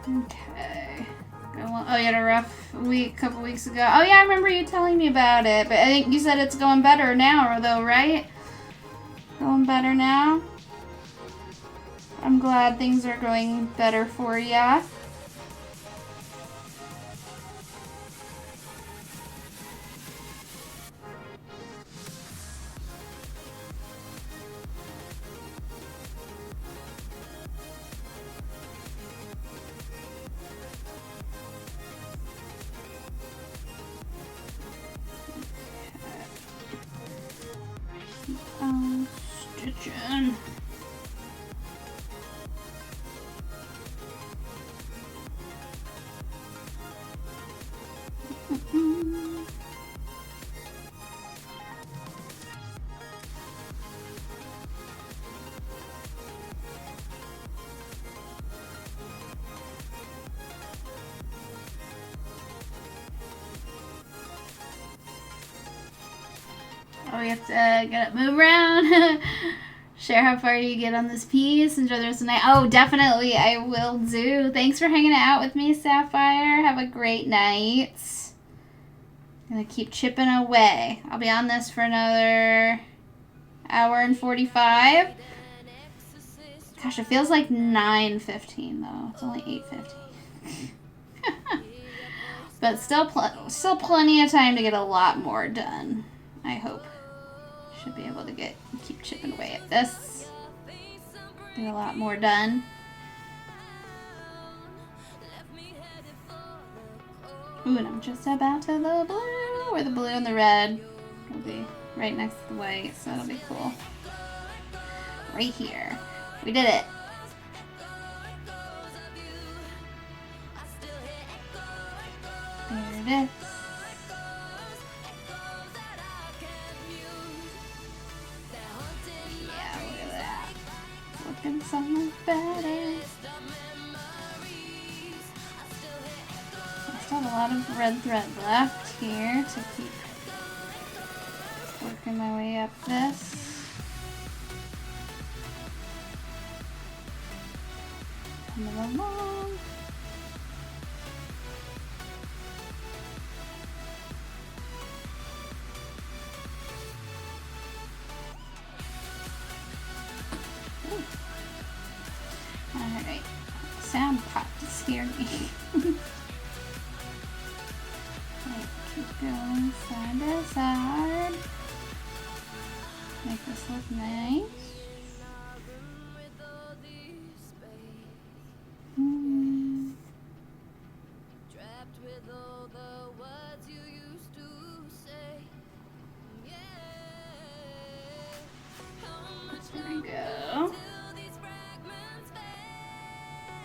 Okay. Oh, you had a rough week a couple weeks ago. Oh, yeah, I remember you telling me about it. But I think you said it's going better now, though, right? Going better now? I'm glad things are going better for ya. Stitching. we have to get up, move around. Share how far you get on this piece. Enjoy the rest of the night. Oh, definitely, I will do. Thanks for hanging out with me, Sapphire. Have a great night. Gonna keep chipping away. I'll be on this for another hour and 45. Gosh, it feels like 9:15 though. It's only 8:15. But still plenty of time to get a lot more done. I hope. Should be able to keep chipping away at this. Get a lot more done. Ooh, and I'm just about to the blue, where the blue and the red will be right next to the white, so that'll be cool. Right here. We did it. There it is. Looking so much better. I still have a lot of red thread left here to keep working my way up this. Coming along. Alright, sound pop scared me. Right, keep going side to side. Make this look nice. There we go.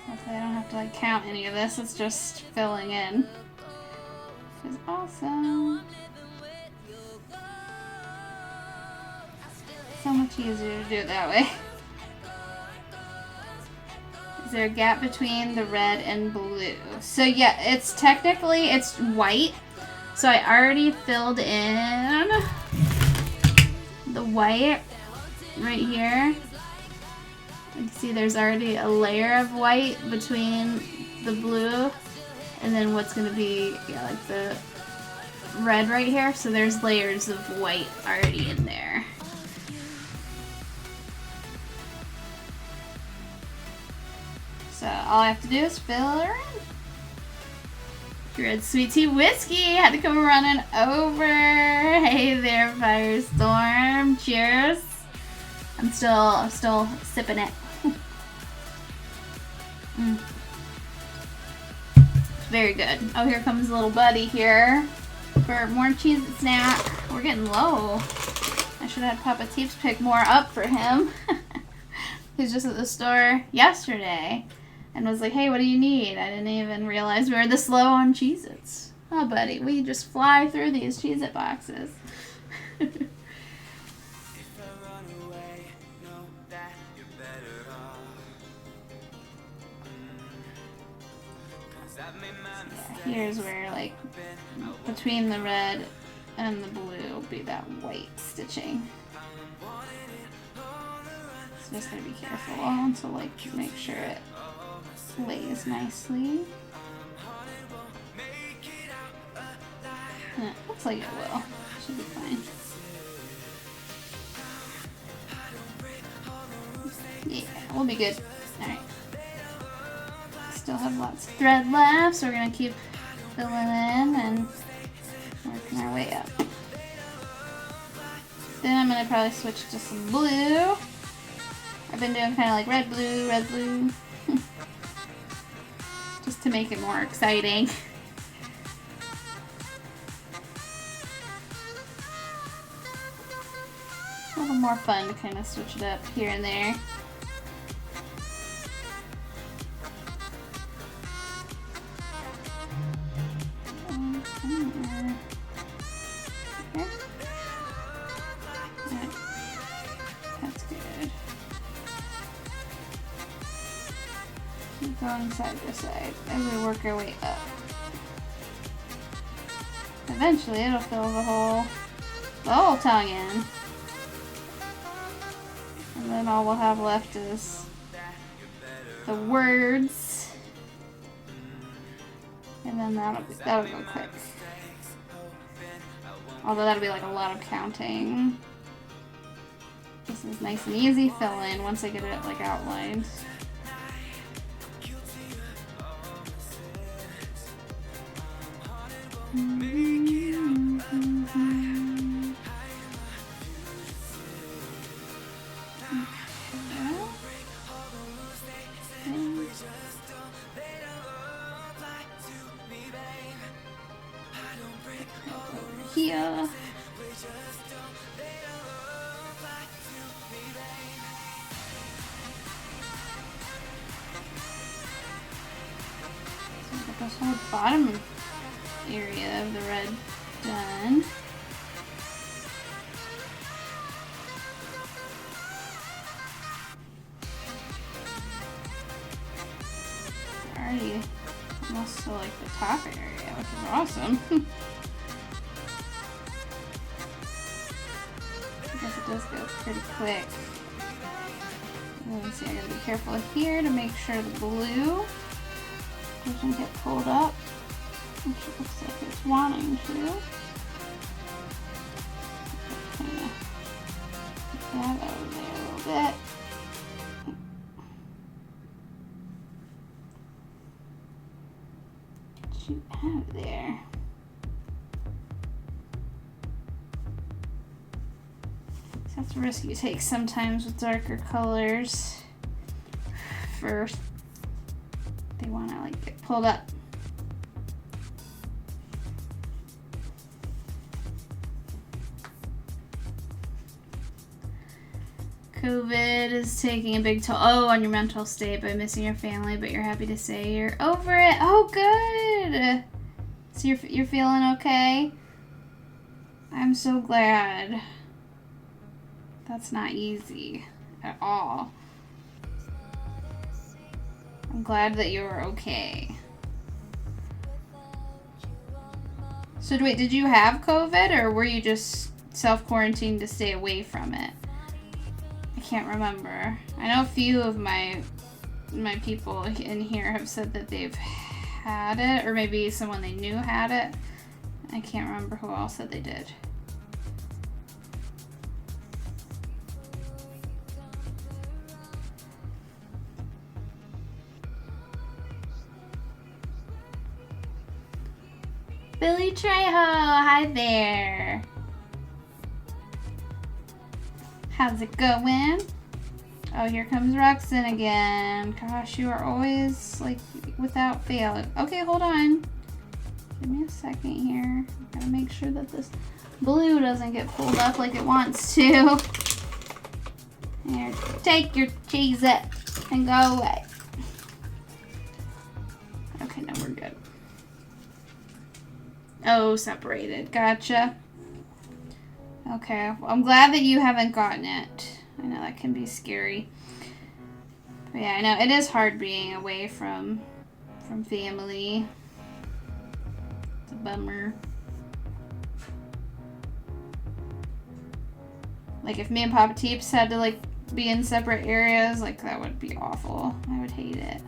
Hopefully I don't have to like count any of this, it's just filling in. Which is awesome. So much easier to do it that way. Is there a gap between the red and blue? So yeah, it's technically, it's white. So I already filled in the white right here. You can see there's already a layer of white between the blue and then what's going to be like the red right here. So there's layers of white already in there. So all I have to do is fill her in. Red Sweet Tea Whiskey had to come running over. Hey there, Firestorm. Cheers. I'm still sipping it. It's very good. Oh, here comes little buddy here for more cheese snack. We're getting low. I should have had Papa Teeps pick more up for him. He was just at the store yesterday and was like, hey, what do you need? I didn't even realize we were this low on Cheez-Its. Oh, buddy, we just fly through these Cheez-It boxes. Yeah, here's where, like, between the red and the blue will be that white stitching. So just gotta be careful to, like, make sure it lays nicely. And it looks like it will. Should be fine. Yeah, we'll be good. Alright. Still have lots of thread left, so we're going to keep filling in and working our way up. Then I'm going to probably switch to some blue. I've been doing kind of like red, blue. Just to make it more exciting. A little more fun to kind of switch it up here and there. Going side to side as we work our way up. Eventually it'll fill the whole the whole tongue in. And then all we'll have left is the words. And then that'll go quick. Although that'll be like a lot of counting. This is nice and easy fill in once I get it like outlined. Here. So get this whole bottom area of the red done. Already almost to like the top area, which is awesome. I guess it does go pretty quick. Let's see, I gotta be careful here to make sure the blue doesn't get pulled up, which it looks like it's wanting to. Put that over there a little bit. Shoot out of there. That's a risk you take sometimes with darker colors. First, they want to like get pulled up. COVID is taking a big toll on your mental state by missing your family, but you're happy to say you're over it. Oh, good. So you're feeling okay? I'm so glad. That's not easy at all. I'm glad that you're okay. So wait, did you have COVID or were you just self-quarantined to stay away from it? I can't remember. I know a few of my people in here have said that they've had it, or maybe someone they knew had it. I can't remember who else said they did. Billy Trejo, hi there. How's it going? Oh, here comes Roxanne again. Gosh, you are always like without fail. Okay, hold on. Give me a second here. Gotta make sure that this blue doesn't get pulled up like it wants to. Here, take your cheese it and go away. Okay, now we're good. Oh, separated. Gotcha. Okay, well, I'm glad that you haven't gotten it. I know that can be scary. But yeah, I know it is hard being away from family. It's a bummer. Like if me and Papa Teeps had to like be in separate areas, like that would be awful. I would hate it.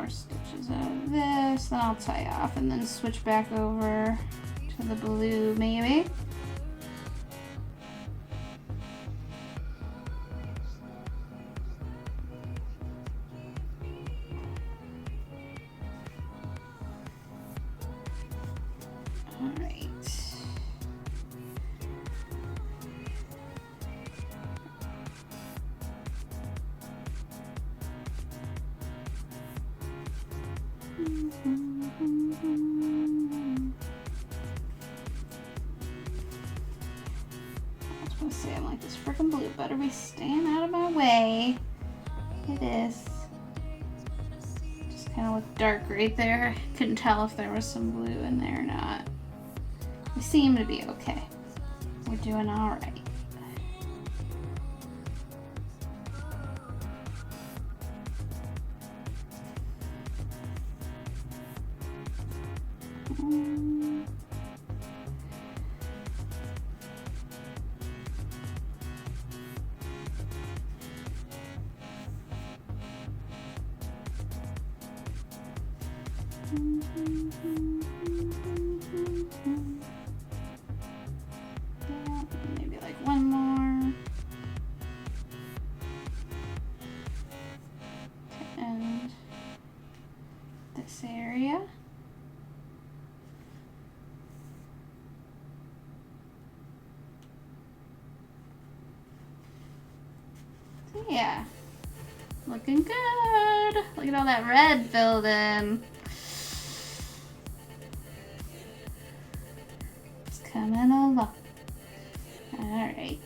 Stitches out of this, then I'll tie off and then switch back over to the blue maybe. Alright. I was gonna say, I'm like, this freaking blue better be staying out of my way. It is. Just kind of looked dark right there. Couldn't tell if there was some blue in there or not. We seem to be okay. We're doing all right. Yeah, maybe like one more. And this area. So yeah, looking good. Look at all that red filled in. It's coming along. Alright.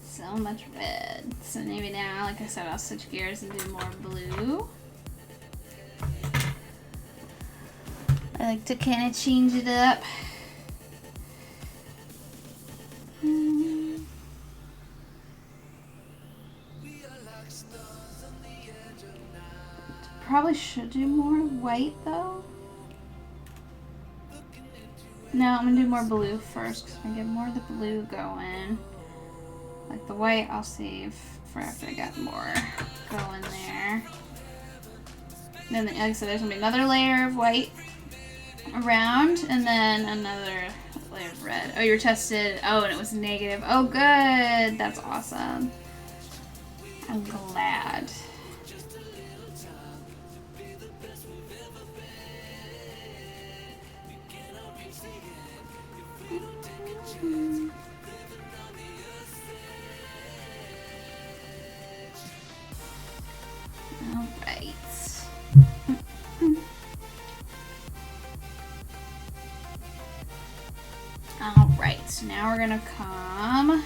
So much red. So maybe now, like I said, I'll switch gears and do more blue. I like to kind of change it up. Probably should do more white though. No, I'm gonna do more blue first because I'm gonna get more of the blue going. Like the white, I'll save for after I got more going there. Then, like I said, there's gonna be another layer of white around, and then another layer of red. Oh, you're tested. Oh, and it was negative. Oh, good. That's awesome. I'm glad. All right. All right, so now we're gonna come.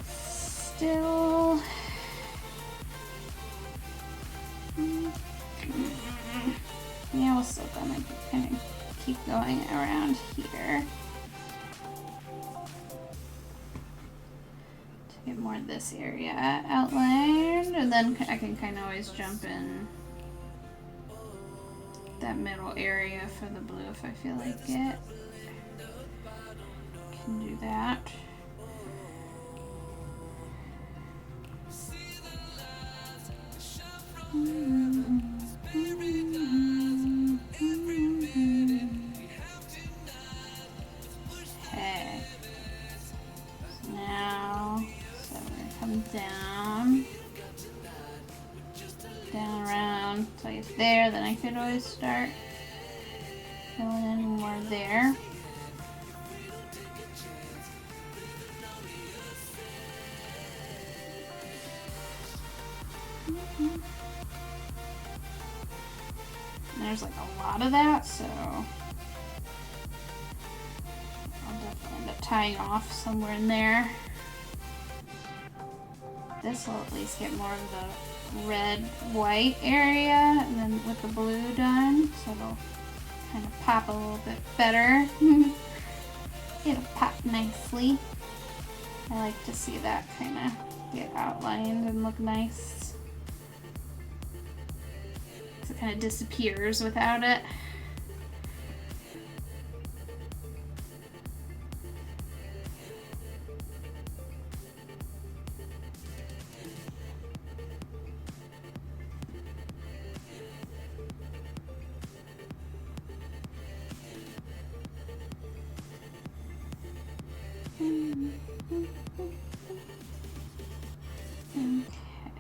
Still. Yeah, we'll still gonna kind of keep going around here. To get more of this area outlined, and then I can kind of always jump in that middle area for the blue if I feel like it. Can do that. Okay. Now, so we're gonna come down around till I get there, then I could always start filling in more there. There's like a lot of that, so I'll definitely end up tying off somewhere in there. This will at least get more of the red-white area, and then with the blue done, so it'll kind of pop a little bit better. It'll pop nicely. I like to see that kind of get outlined and look nice. It kind of disappears without it.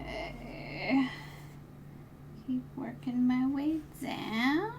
Okay. Keep working my way down.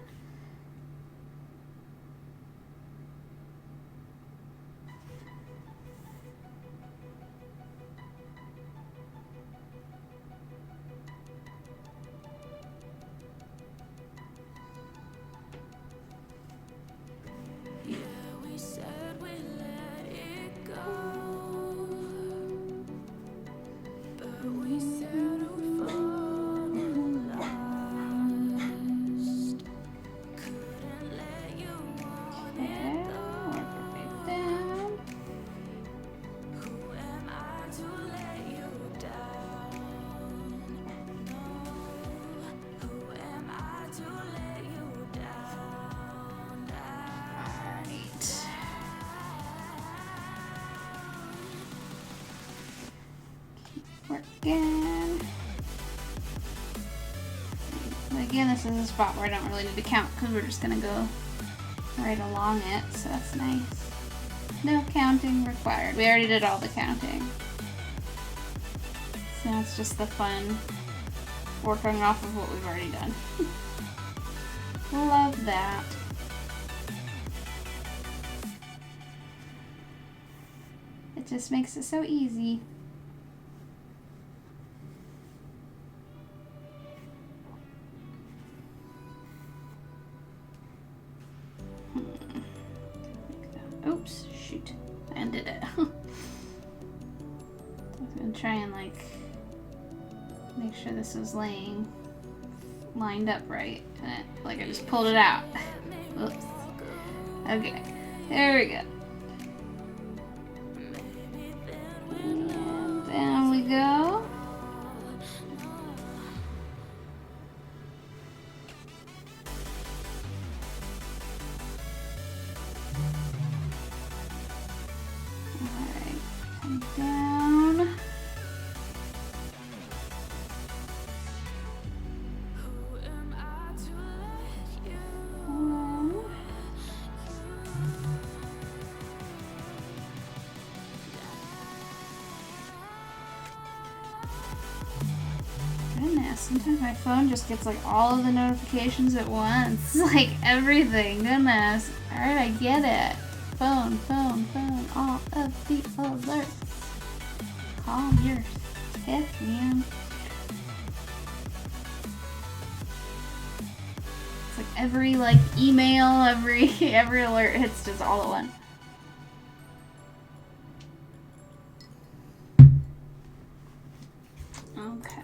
again. But again, this is a spot where I don't really need to count because we're just gonna go right along it, so that's nice. No counting required. We already did all the counting. So now it's just the fun working off of what we've already done. Love that. It just makes it so easy. Oops, shoot. I undid it. I was gonna try and like make sure this was lined up right. And I just pulled it out. Oops. Okay, there we go. And down we go. Alright, come down. Goodness, sometimes my phone just gets like all of the notifications at once. Like everything. Goodness. Alright, I get it. Phone, all of the alerts. Calm your heck, man. It's like every email, every alert hits just all at once. Okay.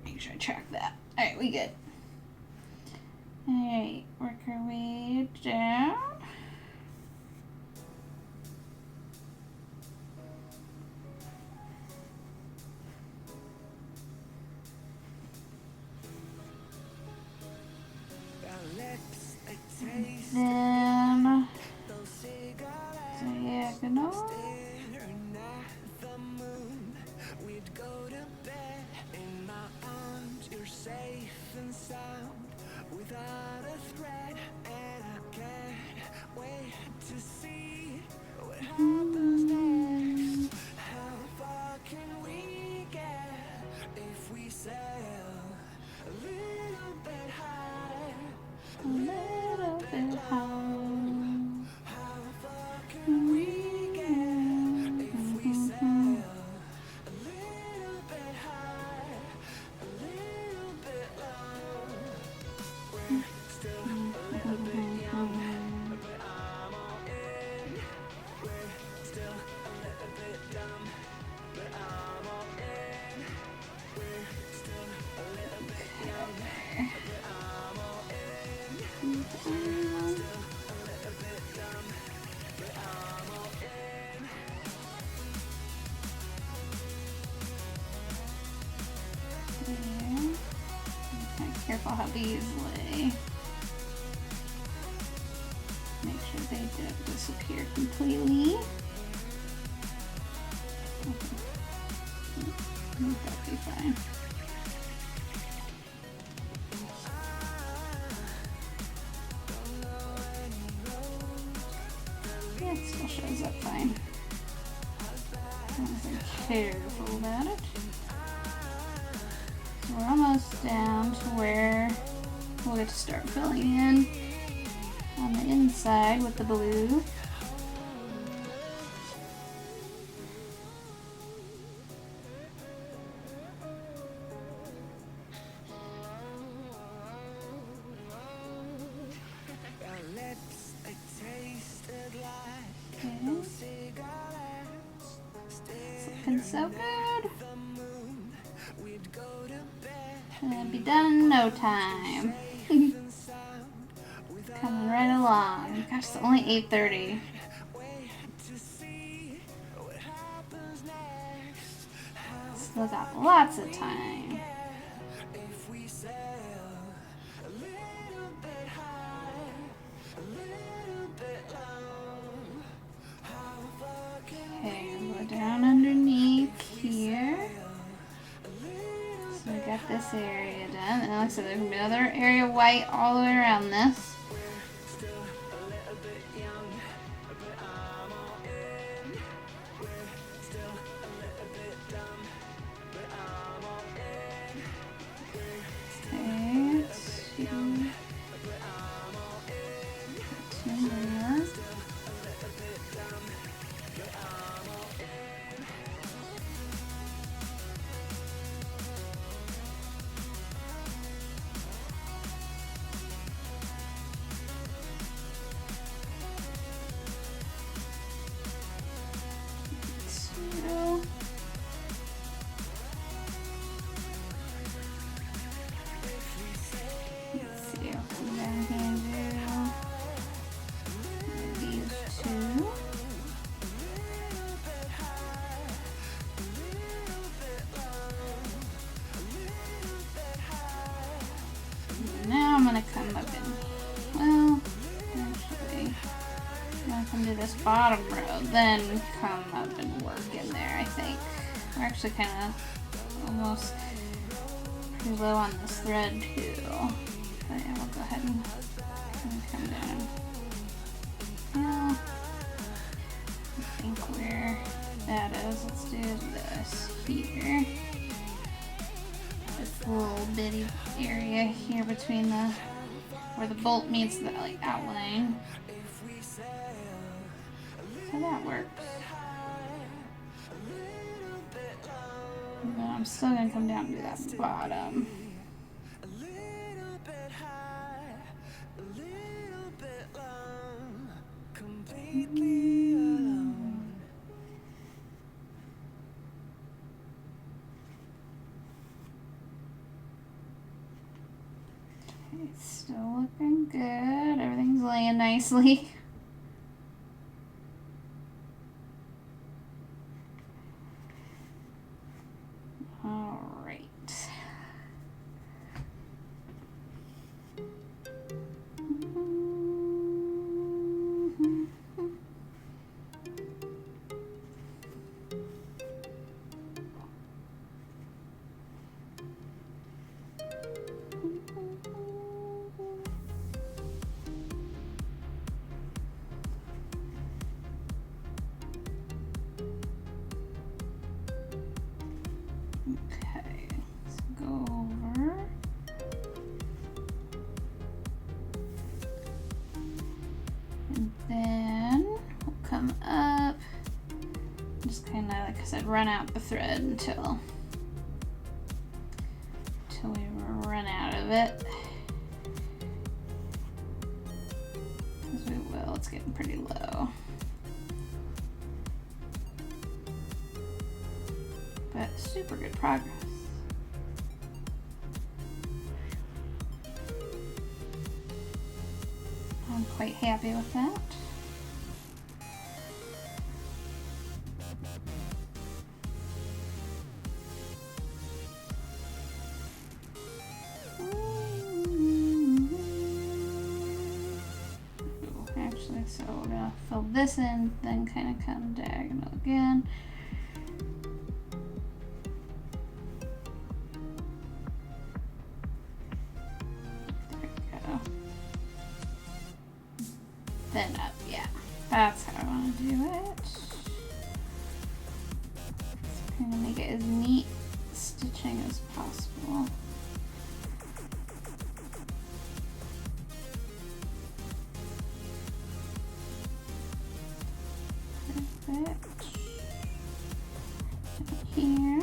Make sure I track that. Alright, we good. Alright, work our way down. Then diagonal. Without a threat, and I can't wait to see what happens next. How far can we get if we sail a little bit higher? A little bit high. How far can we get if we sail a little bit higher, a little bit low? We're still a little bit young, but I'm all in. We're still a little bit dumb, but I'm all in. We're still a little bit young, but I'm all in. We're still a little bit dumb, but I'm all in. There. Kind of careful how these lay. Make sure they don't disappear completely. Okay. I think that'll be fine. Yeah, it still shows up fine. As long as I'm careful about it. So we're almost down to where we'll get to start filling in on the inside with the blue. Our lips, they tasted like Okay. those cigarettes. Looking so good. The moon, we'd go to bed And be done in no time. and sound without Coming right along. Gosh, it's only 8:30. wait to see what happens next. How Still got lots of time. if we sail a little bit high, a little bit low? How far can Okay, we'll down underneath here. So we got this area done. And like I said, there's gonna be another area of white all the way around this. Okay, two more. Two. Let's see what we down here do. These two. Now I'm gonna come up in. Well, actually, I'm gonna come to this bottom row, then come up and work in there. I think we're actually kind of almost pretty low on this thread too. But yeah, we'll go ahead and come down. Now, I think where that is, let's do this here. This little bitty area here between the where the bolt meets the like outline. So that works. But I'm still gonna come down and do that bottom. A little bit high, a little bit long, completely alone. Okay, still looking good. Everything's laying nicely. All right. Okay, let's go over. And then we'll come up. Just kind of, like I said, run out the thread until we run out of it. Because we will, it's getting pretty low. But super good progress. I'm quite happy with that. Actually, so we're gonna fill this in, then kind of come diagonal again. Then up, yeah. That's how I want to do it. Just kind of make it as neat stitching as possible. Perfect. Here.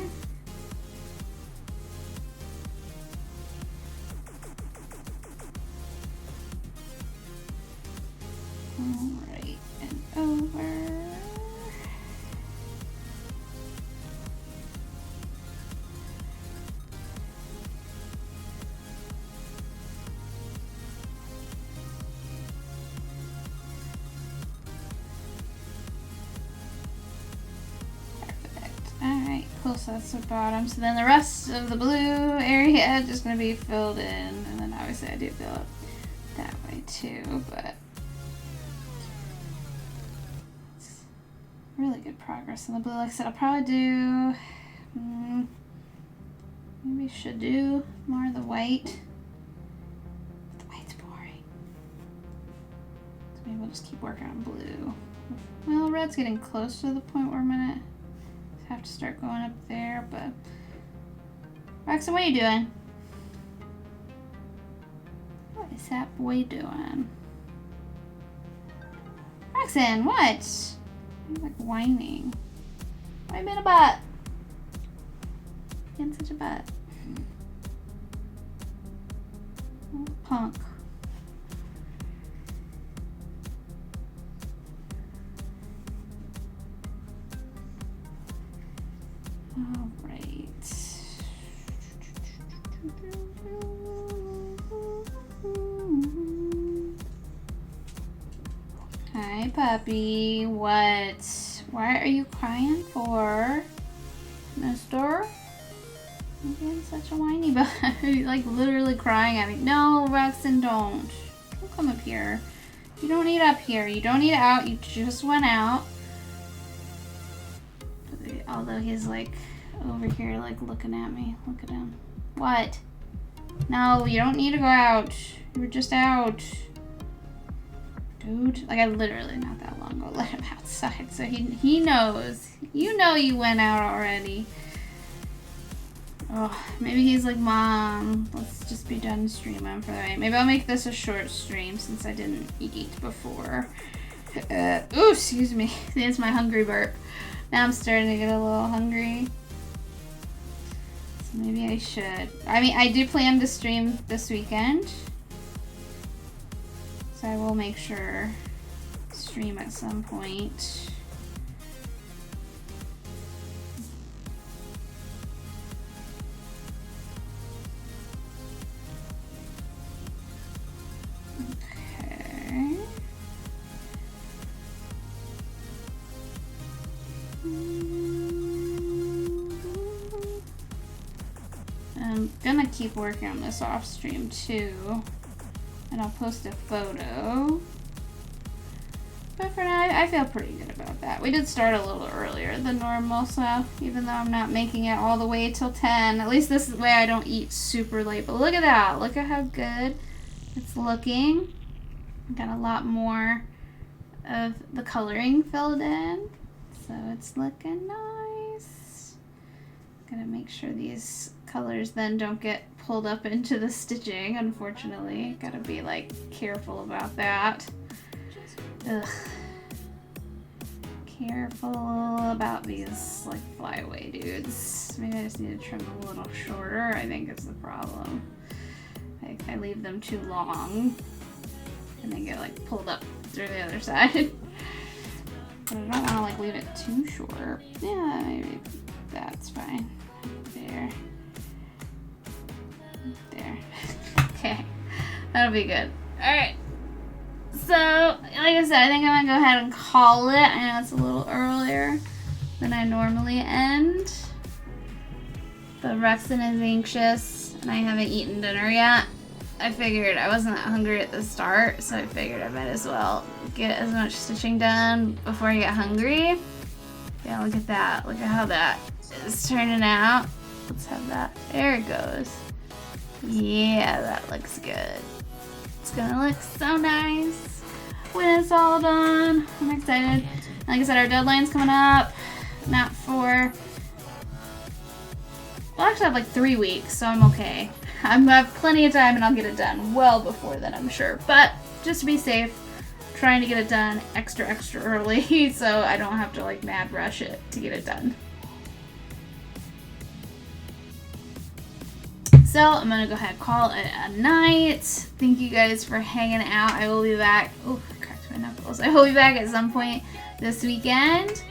Right and over. Perfect. Alright, cool. So that's the bottom. So then the rest of the blue area is just going to be filled in. And then obviously I do fill it that way too, but really good progress in the blue. Like I said, I'll probably do, maybe should do more of the white. But the white's boring. So maybe we'll just keep working on blue. Well, red's getting close to the point where I'm gonna have to start going up there, but Roxanne, what are you doing? What is that boy doing? Roxanne, what? He's like whining. Why been a butt? Being such a butt. Oh, punk. All right. Hi, puppy. What? Why are you crying for? Mister? You're being such a whiny butt. You're like literally crying at me. No, Roxanne, don't. Don't come up here. You don't need up here. You don't need out. You just went out. Although he's like over here like looking at me. Look at him. What? No, you don't need to go out. You were just out. Dude, like I literally not that long ago let him outside, so he knows. You know you went out already. Oh, maybe he's like, Mom, let's just be done streaming for the night. Maybe I'll make this a short stream since I didn't eat before. Ooh, excuse me. There's my hungry burp. Now I'm starting to get a little hungry. So maybe I should. I mean, I do plan to stream this weekend. So I will make sure to stream at some point. Okay. I'm gonna keep working on this off stream too. And I'll post a photo. But for now, I feel pretty good about that. We did start a little earlier than normal, so even though I'm not making it all the way till 10, at least this way I don't eat super late. But look at that. Look at how good it's looking. Got a lot more of the coloring filled in. So it's looking nice. Gotta make sure these colors then don't get pulled up into the stitching, unfortunately. Gotta be like careful about that. Ugh. Careful about these like flyaway dudes. Maybe I just need to trim them a little shorter, I think is the problem. I leave them too long and they get like pulled up through the other side. But I don't want to like leave it too short. Yeah, maybe that's fine. There. There. Okay. That'll be good. Alright. So, like I said, I think I'm gonna go ahead and call it. I know it's a little earlier than I normally end. But Rexon is anxious and I haven't eaten dinner yet. I figured I wasn't that hungry at the start, so I figured I might as well get as much stitching done before I get hungry. Yeah, look at that. Look at how that is turning out. Let's have that. There it goes. Yeah, that looks good. It's gonna look so nice when it's all done. I'm excited. Like I said, our deadline's coming up. Not for... Well, actually I have like 3 weeks, so I'm okay. I have plenty of time and I'll get it done well before then, I'm sure. But just to be safe, trying to get it done extra early so I don't have to like mad rush it to get it done. So I'm gonna go ahead and call it a night. Thank you guys for hanging out. I will be back. Oh, I cracked my knuckles. I will be back at some point this weekend.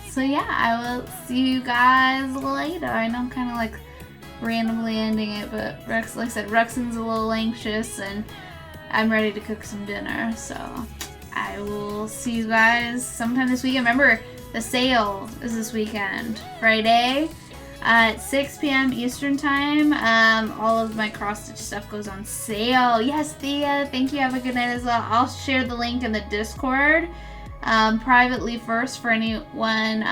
So yeah, I will see you guys later. I know I'm kind of like randomly ending it, but like I said, Rexon's a little anxious and I'm ready to cook some dinner. So I will see you guys sometime this weekend. Remember, the sale is this weekend, Friday. At 6 p.m. Eastern time, all of my cross-stitch stuff goes on sale. Yes, Thea, thank you. Have a good night as well. I'll share the link in the Discord privately first for anyone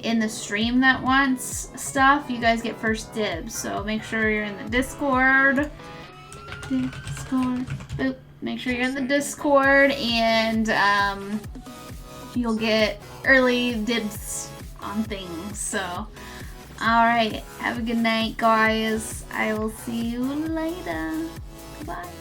in the stream that wants stuff. You guys get first dibs, so make sure you're in the Discord. Boop. Make sure you're in the Discord, and you'll get early dibs on things. So, alright, have a good night, guys. I will see you later. Bye.